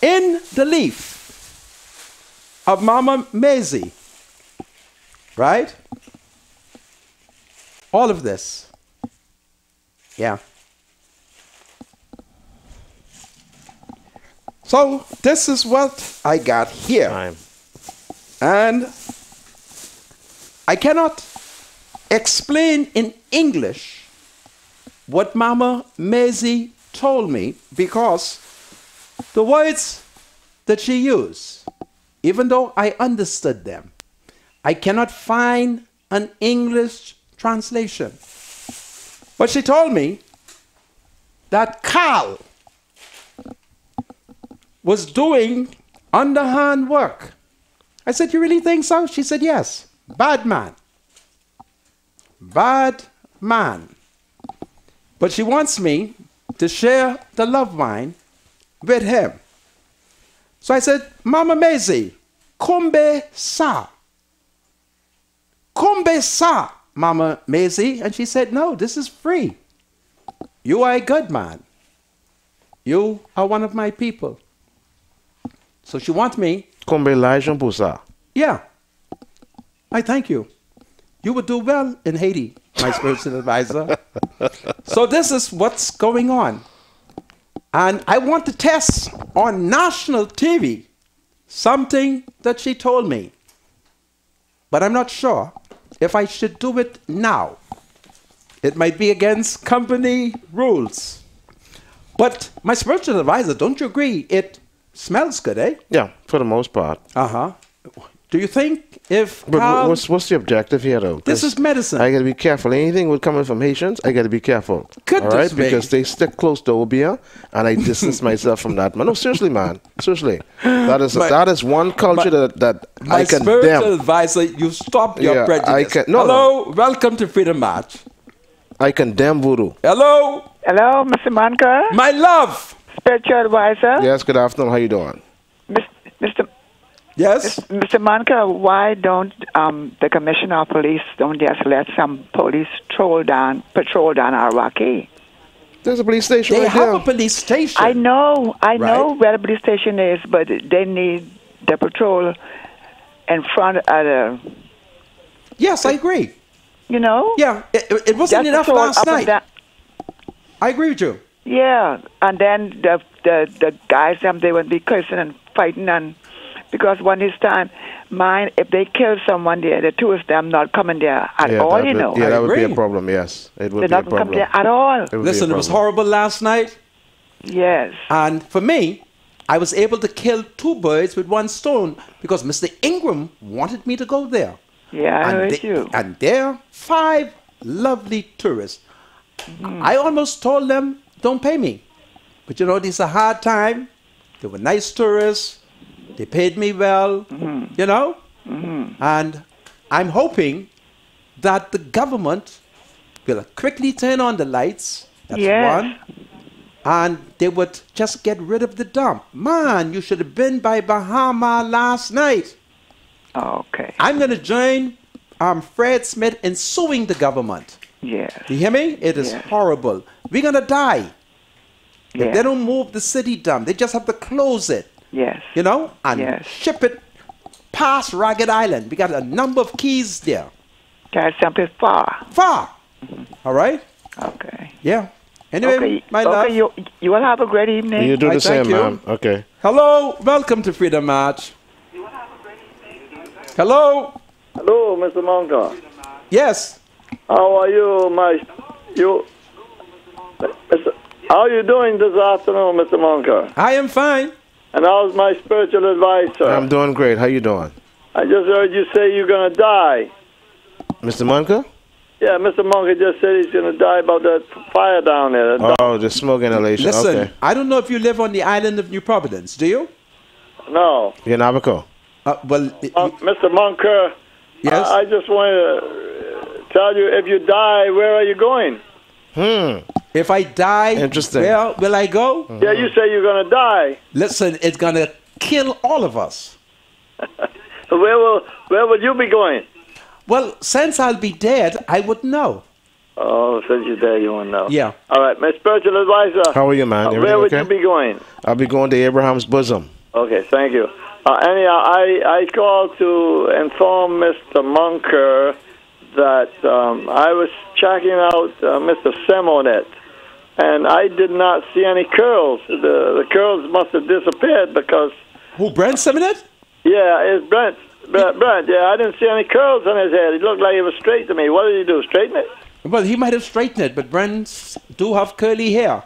B: in the leaf of Mama Maisie, right? All of this. Yeah. So, this is what I got here.
E: Time.
B: And I cannot explain in English what Mama Maisie told me because the words that she used, even though I understood them, I cannot find an English translation. But she told me that Carl was doing underhand work. I said, you really think so? She said, yes. Bad man. Bad man. But she wants me to share the love wine with him. So I said, Mama Maisie, kumbe sa. Kumbe sa, Mama Maisie. And she said, no, this is free. You are a good man. You are one of my people. So she wants me.
E: Kombe Elijah Busa.
B: Yeah. I thank you. You would do well in Haiti, my spiritual advisor. So this is what's going on. And I want to test on national TV something that she told me. But I'm not sure if I should do it now. It might be against company rules. But my spiritual advisor, don't you agree? It smells good, eh?
E: Yeah, for the most part.
B: Uh-huh. Do you think
C: if
E: But
C: Carl,
E: what's the objective here, though?
C: this
E: 'Cause
C: is medicine.
E: I got to be careful. Anything with coming from Haitians, I got to be careful.
C: Goodness
E: all right,
C: me.
E: because they stick close to Obia, and I distance myself from that. Man, no, seriously, man, seriously. That is one culture that
C: My
E: I
C: spiritual
E: condemn.
C: advisor, you stop your
E: Yeah,
C: prejudice.
E: no,
C: Hello, welcome to Freedom March.
E: I condemn voodoo.
C: Hello,
F: Hello, Mr. Monker,
C: my love.
F: spiritual advisor.
E: Yes, good afternoon. How you doing?
F: Mr.
C: Yes.
F: Mr. Monker, why don't the commissioner of police don't just let some police patrol down Iraqi?
E: There's a police station
C: They
E: right
C: have
E: there.
C: a police station.
F: I know
C: Right.
F: where the police station is, but they need the patrol in front of the,
C: Yes, I agree.
F: you know?
C: Yeah, it wasn't
F: Just
C: enough
F: patrol
C: last
F: up and
C: night.
F: down.
C: I agree with you.
F: Yeah, and then the guys they would be cursing and fighting, and because one this time, if they kill someone there, the two of them not coming there at all,
E: that
F: you
E: would,
F: know.
E: yeah,
C: I
E: that would be a
C: agree.
E: problem. Yes, it would
F: They're
E: be a
F: not gonna come
E: problem.
F: there at all.
E: It would be a
C: Listen, it was
E: problem.
C: horrible last night.
F: Yes.
C: And for me, I was able to kill 2 birds with 1 stone because Mr. Ingram wanted me to go there.
F: Yeah, I heard
C: they-
F: you.
C: And there, 5 lovely tourists. I almost told them, don't pay me. But you know, this is a hard time. They were nice tourists. They paid me well, you know. And I'm hoping that the government will quickly turn on the lights. That's
F: Yes.
C: one. And they would just get rid of the dump. Man, you should have been by Bahama last night.
F: Okay.
C: I'm going to join Fred Smith in suing the government.
F: Yes.
C: Do you hear me? It is
F: Yes.
C: horrible. We're going to die. If
F: Yes.
C: they don't move the city dump, they just have to close it,
F: Yes.
C: you know, and
F: Yes.
C: ship it past Ragged Island. We got a number of keys there.
F: That's something far.
C: Far. All right?
F: Okay.
C: Yeah. Anyway,
F: Okay.
C: my love.
F: Okay. You will have a great evening.
E: You do
C: I
E: the
C: thank
E: same,
C: you.
E: ma'am. Okay.
C: Hello. Welcome to Freedom March. Hello.
G: Hello, Mr. Monka.
C: Yes.
G: How are you, how are you doing this afternoon, Mr. Monka?
C: I am fine.
G: And how's my spiritual advisor?
E: I'm doing great. How you doing,
G: I just heard you say you're gonna die.
E: Mr. Munka?
G: Yeah, Mr. Monka just said he's gonna die about that fire down there.
E: Oh, the smoke inhalation.
C: Listen,
E: Okay.
C: I don't know if you live on the island of New Providence. Do you?
G: No.
E: You're in Abaco.
C: Well,
G: Mr. Monka,
C: yes.
G: I just want to tell you, if you die, where are you going?
C: If I die,
E: Interesting.
C: where will I go?
G: Yeah, you say you're gonna die.
C: Listen, it's gonna kill all of us.
G: Where will you be going?
C: Well, since I'll be dead, I would know.
G: Oh, since you're there, you won't know.
C: Yeah.
G: All right, my spiritual advisor.
E: How are you, man?
G: Where
E: Everything
G: would
E: okay?
G: you be going?
E: I'll be going to Abraham's bosom.
G: Okay, thank you. Anyhow, I called to inform Mr. Munker that I was checking out Mr. Simonet, and I did not see any curls. The curls must have disappeared because,
C: Who, Brent Simonet?
G: yeah, it's Brent. Brent, yeah, I didn't see any curls on his head. It looked like he was straight to me. What did he do, straighten it?
C: Well, he might have straightened it, but Brents do have curly hair.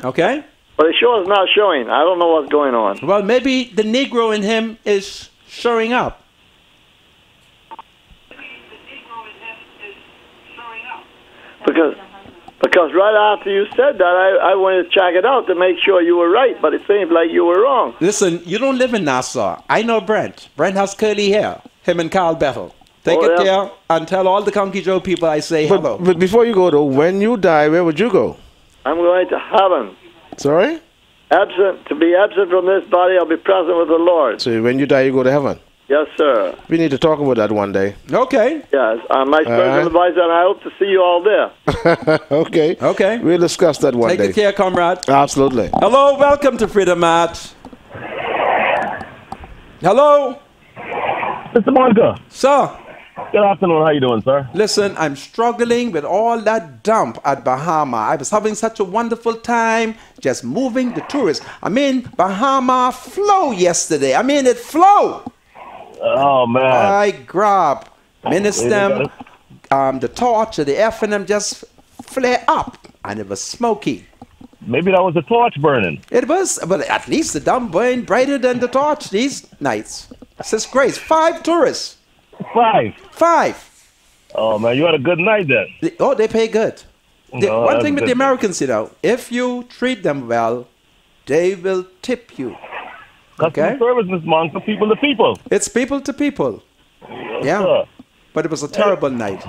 C: Okay?
G: But it sure is not showing. I don't know what's going on.
C: Well, maybe the Negro in him is showing up.
G: Because right after you said that, I wanted to check it out to make sure you were right, but it seems like you were wrong.
C: Listen, you don't live in Nassau. I know Brent. Brent has curly hair. Him and Carl Bettel. Take
G: Oh,
C: it
G: yeah.
C: there and tell all the Conky Joe people I say hello.
E: But before you go, though, when you die, where would you go?
G: I'm going to heaven.
E: Sorry?
G: To be absent from this body, I'll be present with the Lord.
E: So when you die, you go to heaven.
G: Yes, sir.
E: We need to talk about that one day.
C: Okay.
G: Yes, I'm my spiritual advisor, and I hope to see you all there.
E: Okay.
C: Okay.
E: We'll discuss that one
C: Take
E: day.
C: it care, comrade.
E: Absolutely.
C: Hello, welcome to Freedom March. Hello,
H: Mr. Monica,
C: sir.
H: good afternoon. How you doing, sir?
C: Listen, I'm struggling with all that dump at Bahama. I was having such a wonderful time just moving the tourists. I mean, Bahama flow yesterday. I mean, it flow.
H: Oh, man.
C: I grab Minister, the torch or the F&M just flare up, and it was smoky.
H: Maybe that was a torch burning.
C: It was, but at least the dump burned brighter than the torch these nights. Sis Grace, 5 tourists.
H: 5.
C: 5.
H: Oh, man, you had a good night then.
C: They pay good.
H: No,
C: One
H: that's
C: thing with
H: good.
C: the Americans, if you treat them well, they will tip you.
H: Customer
C: Okay.
H: service, Mr. Monk, people to people.
C: It's people to people. Yeah.
H: Sir.
C: But it was a terrible night.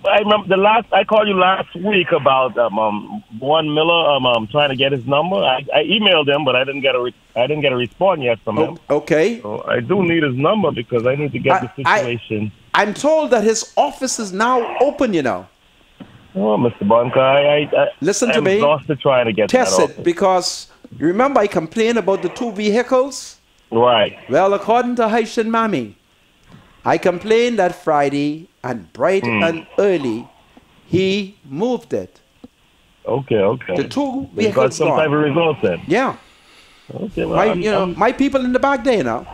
H: I remember I called you last week about Juan Miller. Trying to get his number. I emailed him, but I didn't get a response yet from him.
C: Okay.
H: So I do need his number because I need to get the situation.
C: I'm told that his office is now open,
H: Oh, Mr. Bonka, I
C: Listen to
H: I'm
C: me.
H: exhausted trying to get
C: Test
H: that
C: it, because you remember I complained about the 2 vehicles?
H: Right.
C: Well, according to Haitian Mammy, I complained that Friday, and bright and early, he moved it.
H: Okay.
C: The 2
H: We got
C: vehicles
H: some type of
C: gone.
H: results then.
C: Yeah.
H: Okay, well,
C: My people in the back there now.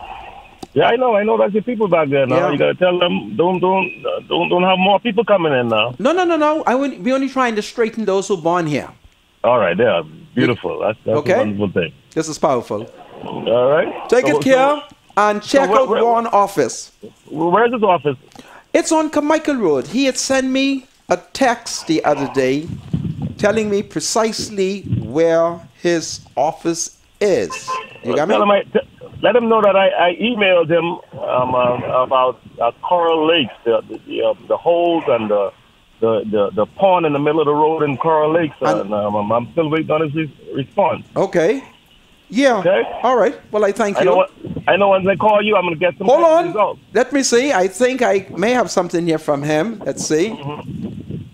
H: Yeah, I know. That's your people back there now.
C: Yeah.
H: You gotta tell them don't have more people coming in now.
C: No. We're only trying to straighten those who born here.
H: All right, yeah, beautiful. That's
C: Okay.
H: a wonderful thing.
C: This is powerful.
H: All right.
C: Take it care and check out Warren office.
H: Where's his office?
C: It's on Carmichael Road. He had sent me a text the other day telling me precisely where his office is. You got me?
H: Let him know that I emailed him about Coral Lakes, the holes and the pond in the middle of the road in Coral Lakes, and I'm still waiting on his response.
C: Okay. Yeah.
H: Okay.
C: All right. Well, I thank you.
H: I know once I call you, I'm going to get some
C: Hold on.
H: results.
C: Let me see. I think I may have something here from him. Let's see.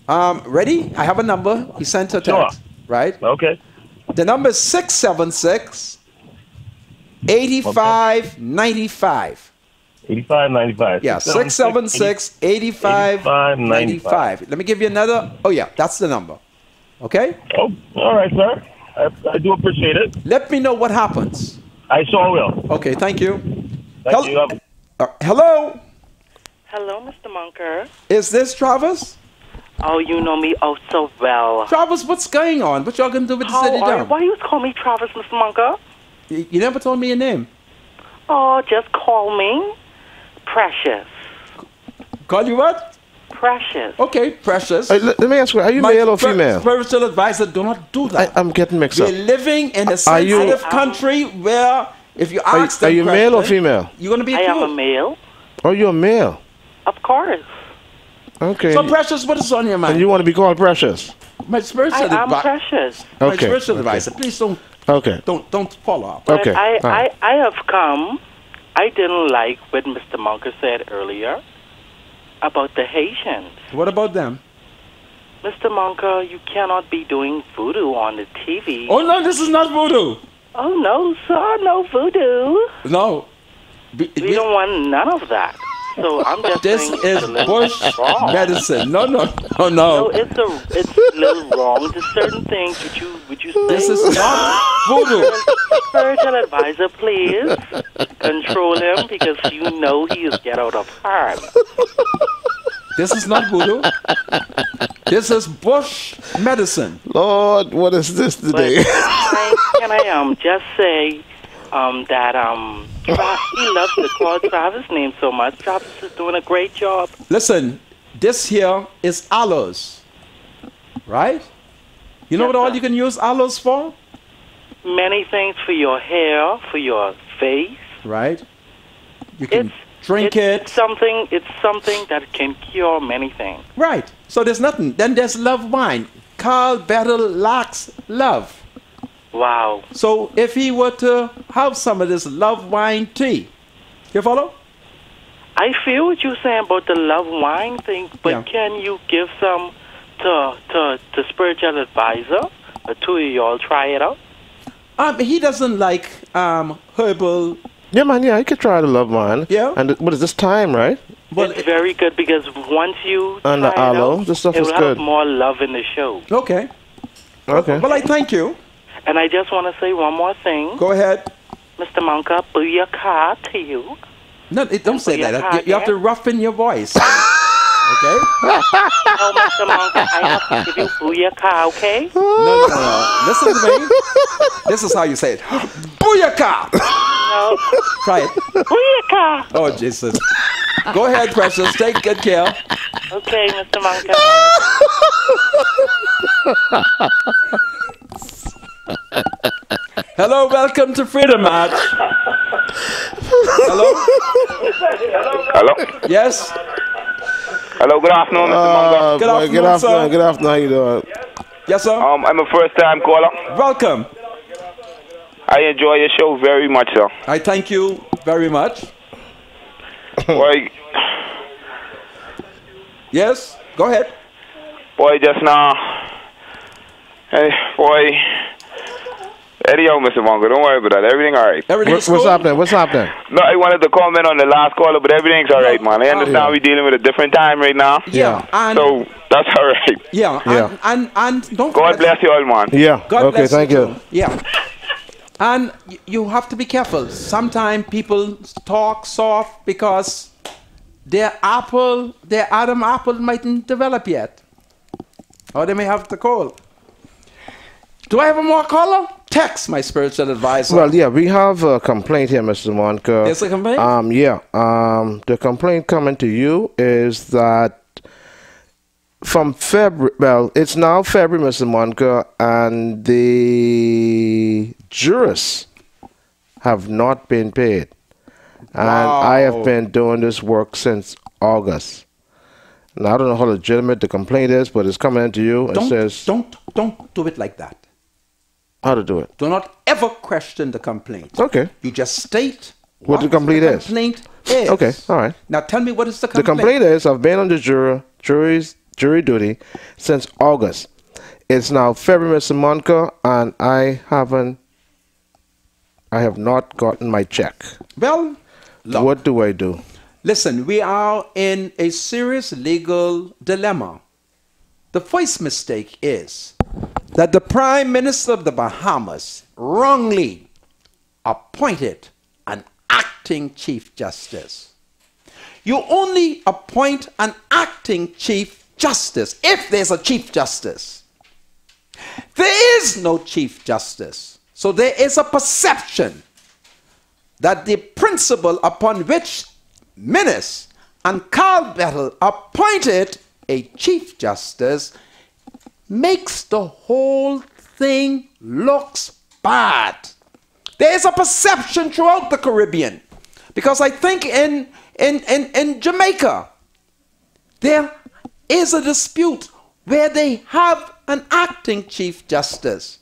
C: Ready? I have a number. He sent a text.
H: Sure.
C: Right?
H: Okay.
C: The number is 676 8595.
H: 8595.
C: Yeah, 676 8595. Let me give you another. Oh, yeah, that's the number. Okay?
H: Oh, all right, sir. I do appreciate it.
C: Let me know what happens.
H: I sure will.
C: Okay, thank you.
H: Thank you.
C: Hello?
I: Hello, Mr. Munker.
C: Is this Travis?
I: Oh, you know me oh so well.
C: Travis, what's going on? What y'all gonna do with the city down?
I: Why you call me Travis, Mr. Munker?
C: You never told me your name.
I: Oh, just call me Precious.
C: Call you what?
I: Precious.
C: Okay, Precious.
E: Let me ask you, are you male or female?
C: Spiritual advisor, do not do that.
E: I'm getting mixed up.
C: We're living in a
E: Are
C: sensitive
E: you-
C: country where if you ask them
E: Are you male or
C: question,
E: female?
C: you're going to be
I: I am a
C: killed.
I: male.
E: Oh, you're a male.
I: Of course.
E: Okay.
C: So, Precious, what is on your mind?
E: And you want to be called Precious?
C: My spiritual
I: I am
C: advisor.
I: Precious.
C: My
E: Okay,
C: spiritual
E: okay.
C: advisor, please
E: Okay.
C: don't follow up.
I: But
E: Okay. all right.
I: I have come. I didn't like what Mr. Munker said earlier about the Haitians.
C: What about them?
I: Mr. Munker, you cannot be doing voodoo on the TV.
C: Oh no, this is not voodoo.
I: Oh, no, sir, no voodoo.
C: No.
I: We don't want none of that. So I'm just
C: This
I: saying
C: is
I: it's a little
C: bush
I: wrong.
C: medicine. No.
I: No, it's a little wrong. There's certain things would you say?
C: This is not voodoo.
I: Spiritual advisor, please control him because you know he is get out of hand.
C: This is not voodoo. This is bush medicine.
E: Lord, what is this
I: But
E: today?
I: can I just say that he loves to call Travis' name so much. Travis is doing a great job.
C: Listen, this here is aloes. Right? You know
I: Yes,
C: what all
I: sir.
C: you can use aloes for?
I: Many things for your hair, for your face.
C: Right? You can
I: It's
C: drink
I: it's
C: it.
I: It's something that can cure many things.
C: Right. So there's nothing. Then there's love wine. Carl Battle lacks love.
I: Wow.
C: So if he were to have some of this love wine tea, you follow?
I: I feel what you're saying about the love wine thing, but
C: Yeah.
I: can you give some to the spiritual advisor? The two of y'all try it out.
C: He doesn't like herbal.
E: Yeah, man, yeah, I could try the love wine.
C: Yeah.
E: And what is this time, right?
C: Well,
I: It's very good because once you
E: And
I: try
E: the
I: it
E: aloe,
I: out,
E: this stuff
I: it
E: is
I: will
E: good.
I: have more love in the show.
C: Okay.
E: Okay.
C: Well, I thank you.
I: And I just want to say one more thing.
C: Go ahead.
I: Mr. Monka, booyaka to you.
C: No, don't say
I: Booyaka,
C: that. You have to roughen your voice. Okay?
I: No, Mr. Monker, I have to give you booyaka, okay?
C: No. Listen to me. This is how you say it. Booyaka!
I: No.
C: Try it.
I: Booyaka!
C: Oh, Jesus. Go ahead, Precious. Take good care.
I: Okay, Mr. Monker.
C: Hello, welcome to Freedom March. Hello?
J: Hello?
C: Yes?
J: Hello, good afternoon, Mr. Monker.
C: Good afternoon, sir.
E: Good afternoon. How you doing?
C: Yes, sir?
J: I'm a first-time caller.
C: Welcome.
J: I enjoy your show very much, sir.
C: I thank you very much.
J: Boy,
C: Yes? Go ahead.
J: boy, just now. Hey, boy. Anyhow, Mr. Monker, don't worry about that. Everything all right.
C: Everything's
E: What's
C: cool?
E: happening? What's happening?
J: No, I wanted to comment on the last caller, but everything's all right, man. I understand
E: yeah.
J: we're dealing with a different time right now.
C: Yeah. And,
J: So, that's all right.
C: yeah.
E: Yeah.
C: And don't
J: God
C: forget-
J: bless you all, man.
E: Yeah.
C: God
E: Okay.
C: bless
E: Thank
C: you.
E: you.
C: too. Yeah. And you have to be careful. Sometimes people talk soft because their Adam apple mightn't develop yet. Or they may have the cold. Do I have a more caller? Text my spiritual advisor.
E: Well, yeah, we have a complaint here, Mr. Monker.
C: There's a complaint?
E: The complaint coming to you is that from February, well, it's now February, Mr. Monker, and the jurists have not been paid. And I have been doing this work since August. Now, I don't know how legitimate the complaint is, but it's coming into you and says
C: Don't do it like that.
E: how to do it.
C: Do not ever question the complaint.
E: Okay.
C: You just state
E: What the complaint is.
C: complaint is.
E: Okay, all right.
C: Now tell me what is the
E: The
C: complaint.
E: complaint is I've been on the jury duty since August. It's now February, Mr. Monker, and I have not gotten my check.
C: Well, look,
E: What do I do?
C: listen, we are in a serious legal dilemma. The first mistake is that the Prime Minister of the Bahamas wrongly appointed an acting Chief Justice. You only appoint an acting Chief Justice if there's a Chief Justice. There is no Chief Justice. So there is a perception that the principle upon which Minnis and Carl Bettel appointed a Chief Justice makes the whole thing looks bad. There is a perception throughout the Caribbean, because I think in Jamaica there is a dispute where they have an acting Chief Justice,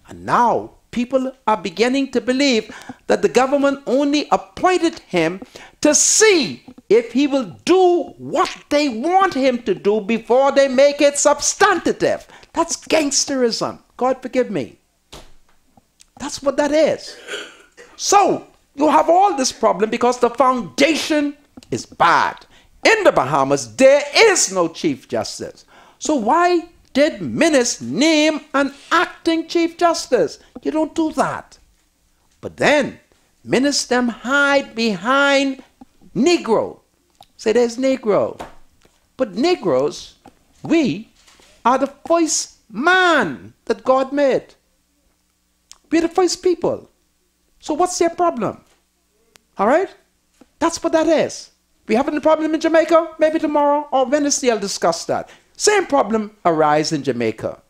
C: and now people are beginning to believe that the government only appointed him to see if he will do what they want him to do before they make it substantive. That's gangsterism. God forgive me. That's what that is. So you have all this problem because the foundation is bad. In the Bahamas, there is no Chief Justice. So why did Minnis name an acting Chief Justice? You don't do that. But then Minnis them hide behind Negro. Say there's Negro. But Negroes, we are the first man that God made. We're the first people. So what's their problem? All right? That's what that is. We having a problem in Jamaica? Maybe tomorrow or Wednesday I'll discuss that. Same problem arise in Jamaica.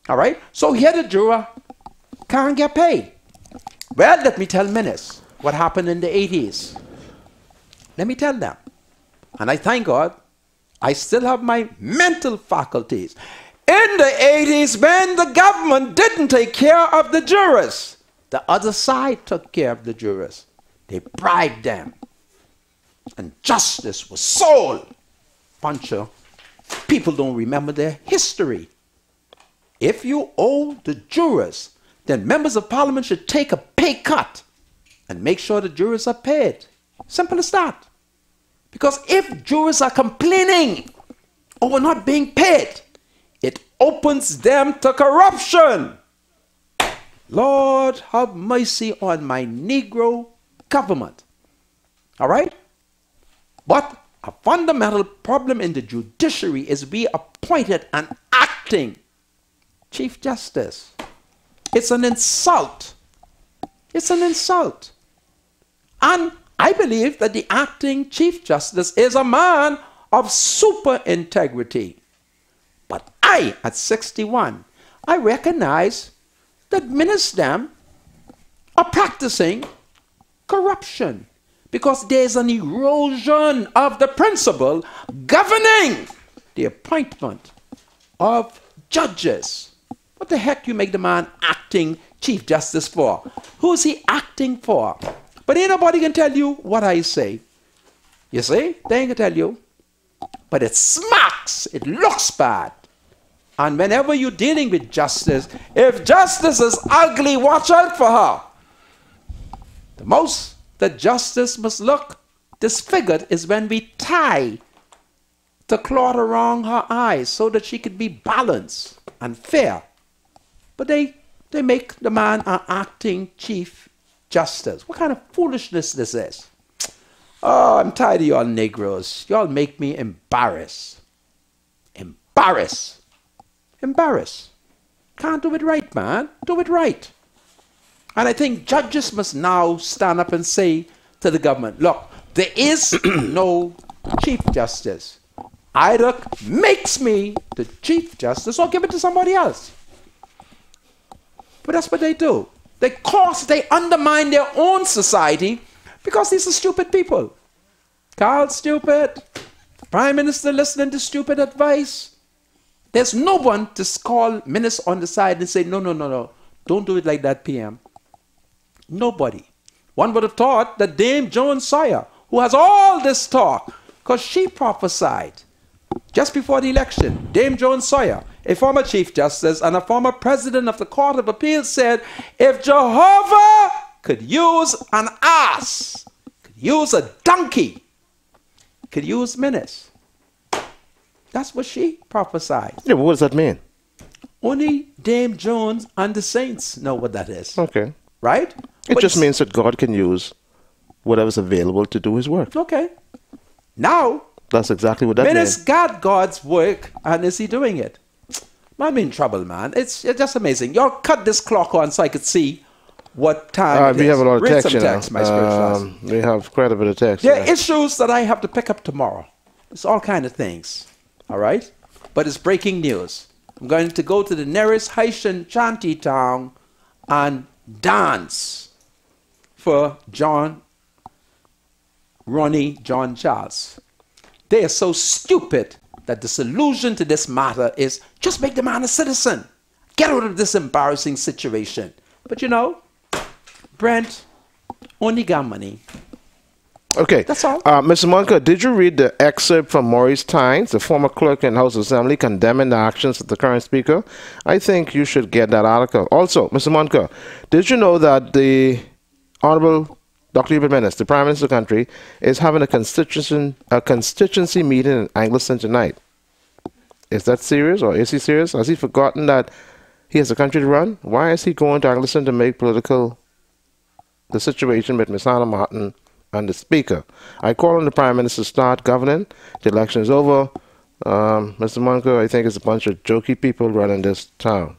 C: All right? So here the juror can't get paid. Well, let me tell Minnis what happened in the 80s. Let me tell them. And I thank God I still have my mental faculties. In the 80s, when the government didn't take care of the jurors, the other side took care of the jurors. They bribed them. And justice was sold. Bunch of people don't remember their history. If you owe the jurors, then members of parliament should take a pay cut and make sure the jurors are paid. Simple as that. Because if jurors are complaining over not being paid, it opens them to corruption. Lord, have mercy on my Negro government. All right? But a fundamental problem in the judiciary is we appointed an acting Chief Justice. It's an insult. It's an insult. And I believe that the acting Chief Justice is a man of super integrity. But I, at 61, I recognize that ministers are practicing corruption because there's an erosion of the principle governing the appointment of judges. What the heck you make the man acting Chief Justice for? Who's he acting for? But ain't nobody can tell you what I say. You see? They ain't gonna tell you. But it smacks. It looks bad. And whenever you're dealing with justice, if justice is ugly, watch out for her. The most that justice must look disfigured is when we tie the cloth around her eyes so that she could be balanced and fair. But they make the man an acting Chief Justice. What kind of foolishness this is? Oh, I'm tired of y'all Negroes. Y'all make me embarrassed. Embarrassed. Embarrassed. Can't do it right, man. Do it right. And I think judges must now stand up and say to the government, look, there is no Chief Justice. Either makes me the Chief Justice or give it to somebody else. But that's what they do. They undermine their own society because these are stupid people. Carl's stupid. The Prime Minister listening to stupid advice. There's no one to call ministers on the side and say, no, no, no, no. Don't do it like that, PM. Nobody. One would have thought that Dame Joan Sawyer, who has all this talk, because she prophesied just before the election, Dame Joan Sawyer, a former Chief Justice and a former President of the Court of Appeal, said, if Jehovah could use an ass, could use a donkey, could use ministers. That's what she prophesied.
E: Yeah, but what does that mean?
C: Only Dame Jones and the saints know what that is.
E: Okay.
C: Right?
E: It just means that God can use whatever's available to do his work.
C: Okay. Now,
E: that's exactly what that means.
C: Minister got God's work, and is he doing it? I'm in trouble, man. It's just amazing. Y'all cut this clock on so I could see what time it
E: we
C: is.
E: have a lot of
C: Read
E: text,
C: some text, my spiritual.
E: We have quite a bit of text.
C: There are issues that I have to pick up tomorrow. It's all kind of things. All right? But it's breaking news. I'm going to go to the nearest Haitian shanty town and dance for Ronnie John Charles. They are so stupid that the solution to this matter is just make the man a citizen. Get out of this embarrassing situation. But you know, Brent only got money.
E: Okay.
C: That's all.
E: Mr. Monka, did you read the excerpt from Maurice Tynes, the former clerk in House Assembly, condemning the actions of the current speaker? I think you should get that article. Also, Mr. Monka, did you know that the Honorable Dr. Hubert Minnis, the Prime Minister of the country, is having a constituency meeting in Angleston tonight? Is that serious, or is he serious? Has he forgotten that he has a country to run? Why is he going to Angleston to make political the situation with Ms. Hannah Martin and the Speaker? I call on the Prime Minister to start governing. The election is over. Mr. Monka, I think it's a bunch of jokey people running this town.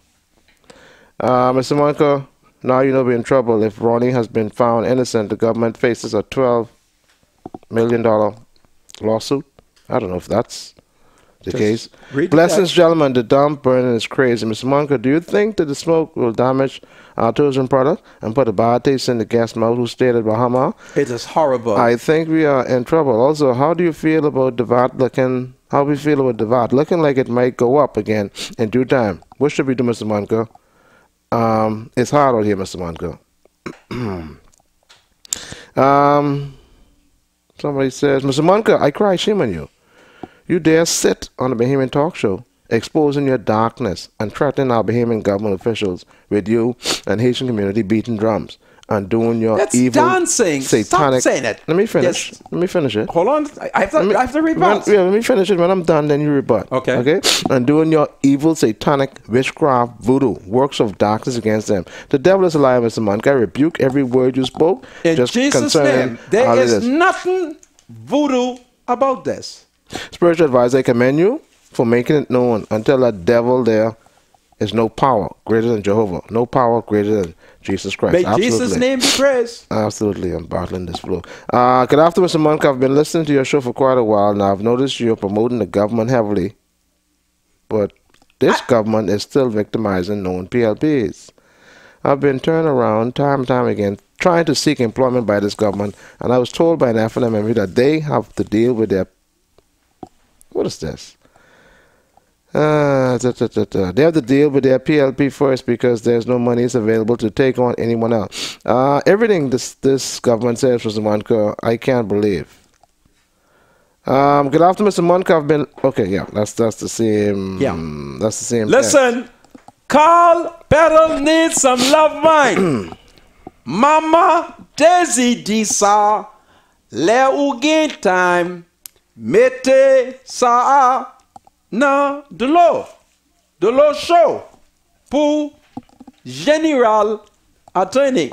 E: Mr. Monka, now you know we're in trouble. If Ronnie has been found innocent, the government faces a $12 million lawsuit. I don't know if that's the case. Blessings, gentlemen, the dump burning is crazy. Mr. Monka, do you think that the smoke will damage our tourism product and put a bad taste in the guest mouth who stayed at Bahama?
C: It is horrible.
E: I think we are in trouble. Also, how do you feel about the VAT looking? How we feel about the VAT looking like it might go up again in due time? What should we do, Mr. Monka? It's hard out here, Mr. Monka. Somebody says, Mr. Monka, I cry shame on you. You dare sit on the Bahamian talk show, exposing your darkness and threatening our Bahamian government officials with you and Haitian community beating drums and doing your evil
C: dancing.
E: Satanic.
C: Stop saying it.
E: Let me finish.
C: Yes.
E: Let me finish it.
C: Hold on. I have to rebut.
E: Let me finish it. When I'm done, then you rebut.
C: Okay.
E: Okay? And doing your evil, satanic, witchcraft, voodoo, works of darkness against them. The devil is a liar, Mr. Monk. I rebuke every word you spoke.
C: In
E: just
C: Jesus' name, there is nothing voodoo about this.
E: Spiritual advisor, I commend you for making it known. Until that devil there is no power greater than Jehovah. No power greater than Jesus Christ.
C: May Jesus' name be praised.
E: Absolutely. I'm battling this flow. Good afternoon, Mr. Monk. I've been listening to your show for quite a while now. I've noticed you're promoting the government heavily. But this government is still victimizing known PLPs. I've been turned around time and time again trying to seek employment by this government, and I was told by an FNM member that they have to deal with their... What is this? They have to deal with their PLP first because there's no monies available to take on anyone else. Everything this government says, Mr. Monka, I can't believe. Good afternoon, Mr. Monka. I've been... Okay, yeah, that's the same...
C: Yeah.
E: That's the same...
C: Listen, Carl Petal needs some love wine. Mama Daisy Disa, le ou time, mette sa na de l'eau chaud pour General Attorney.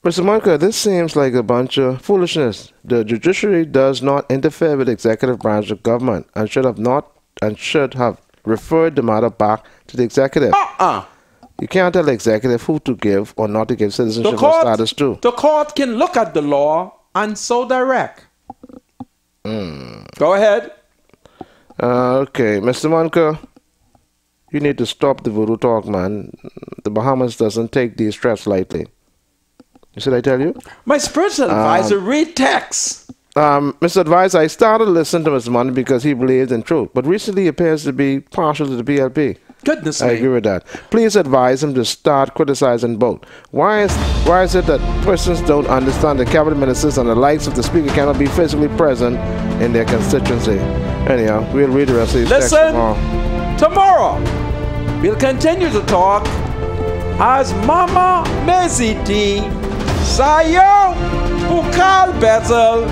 E: Mr. Monka, this seems like a bunch of foolishness. The judiciary does not interfere with the executive branch of government and should have referred the matter back to the executive. You can't tell the executive who to give or not to give citizenship or status to.
C: The court can look at the law and so direct. Go ahead.
E: Okay, Mr. Monka, you need to stop the voodoo talk, man. The Bahamas doesn't take these threats lightly. Should I tell you?
C: My spiritual advisor read texts.
E: Mr. Advisor, I started listening to Mr. Money because he believes in truth, but recently he appears to be partial to the PLP.
C: Goodness
E: I agree with that. Please advise him to start criticizing both. Why is it that persons don't understand that cabinet ministers and the likes of the speaker cannot be physically present in their constituency? Anyhow, we'll read the rest of these texts
C: tomorrow. We'll continue to talk as Mama Meziti Sayo pour Carl Petal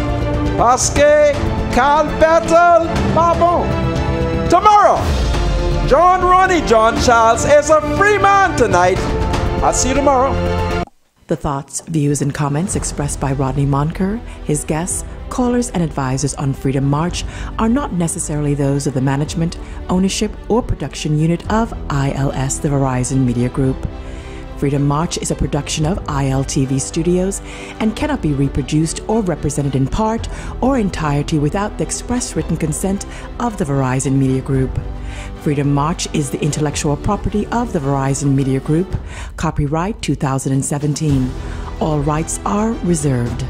C: parce que Carl Petal Babon. Tomorrow, Ronnie John Charles is a free man tonight. I'll see you tomorrow.
A: The thoughts, views, and comments expressed by Rodney Monker, his guests, callers, and advisors on Freedom March are not necessarily those of the management, ownership, or production unit of ILS, the Verizon Media Group. Freedom March is a production of ILTV Studios and cannot be reproduced or represented in part or entirety without the express written consent of the Verizon Media Group. Freedom March is the intellectual property of the Verizon Media Group. Copyright 2017. All rights are reserved.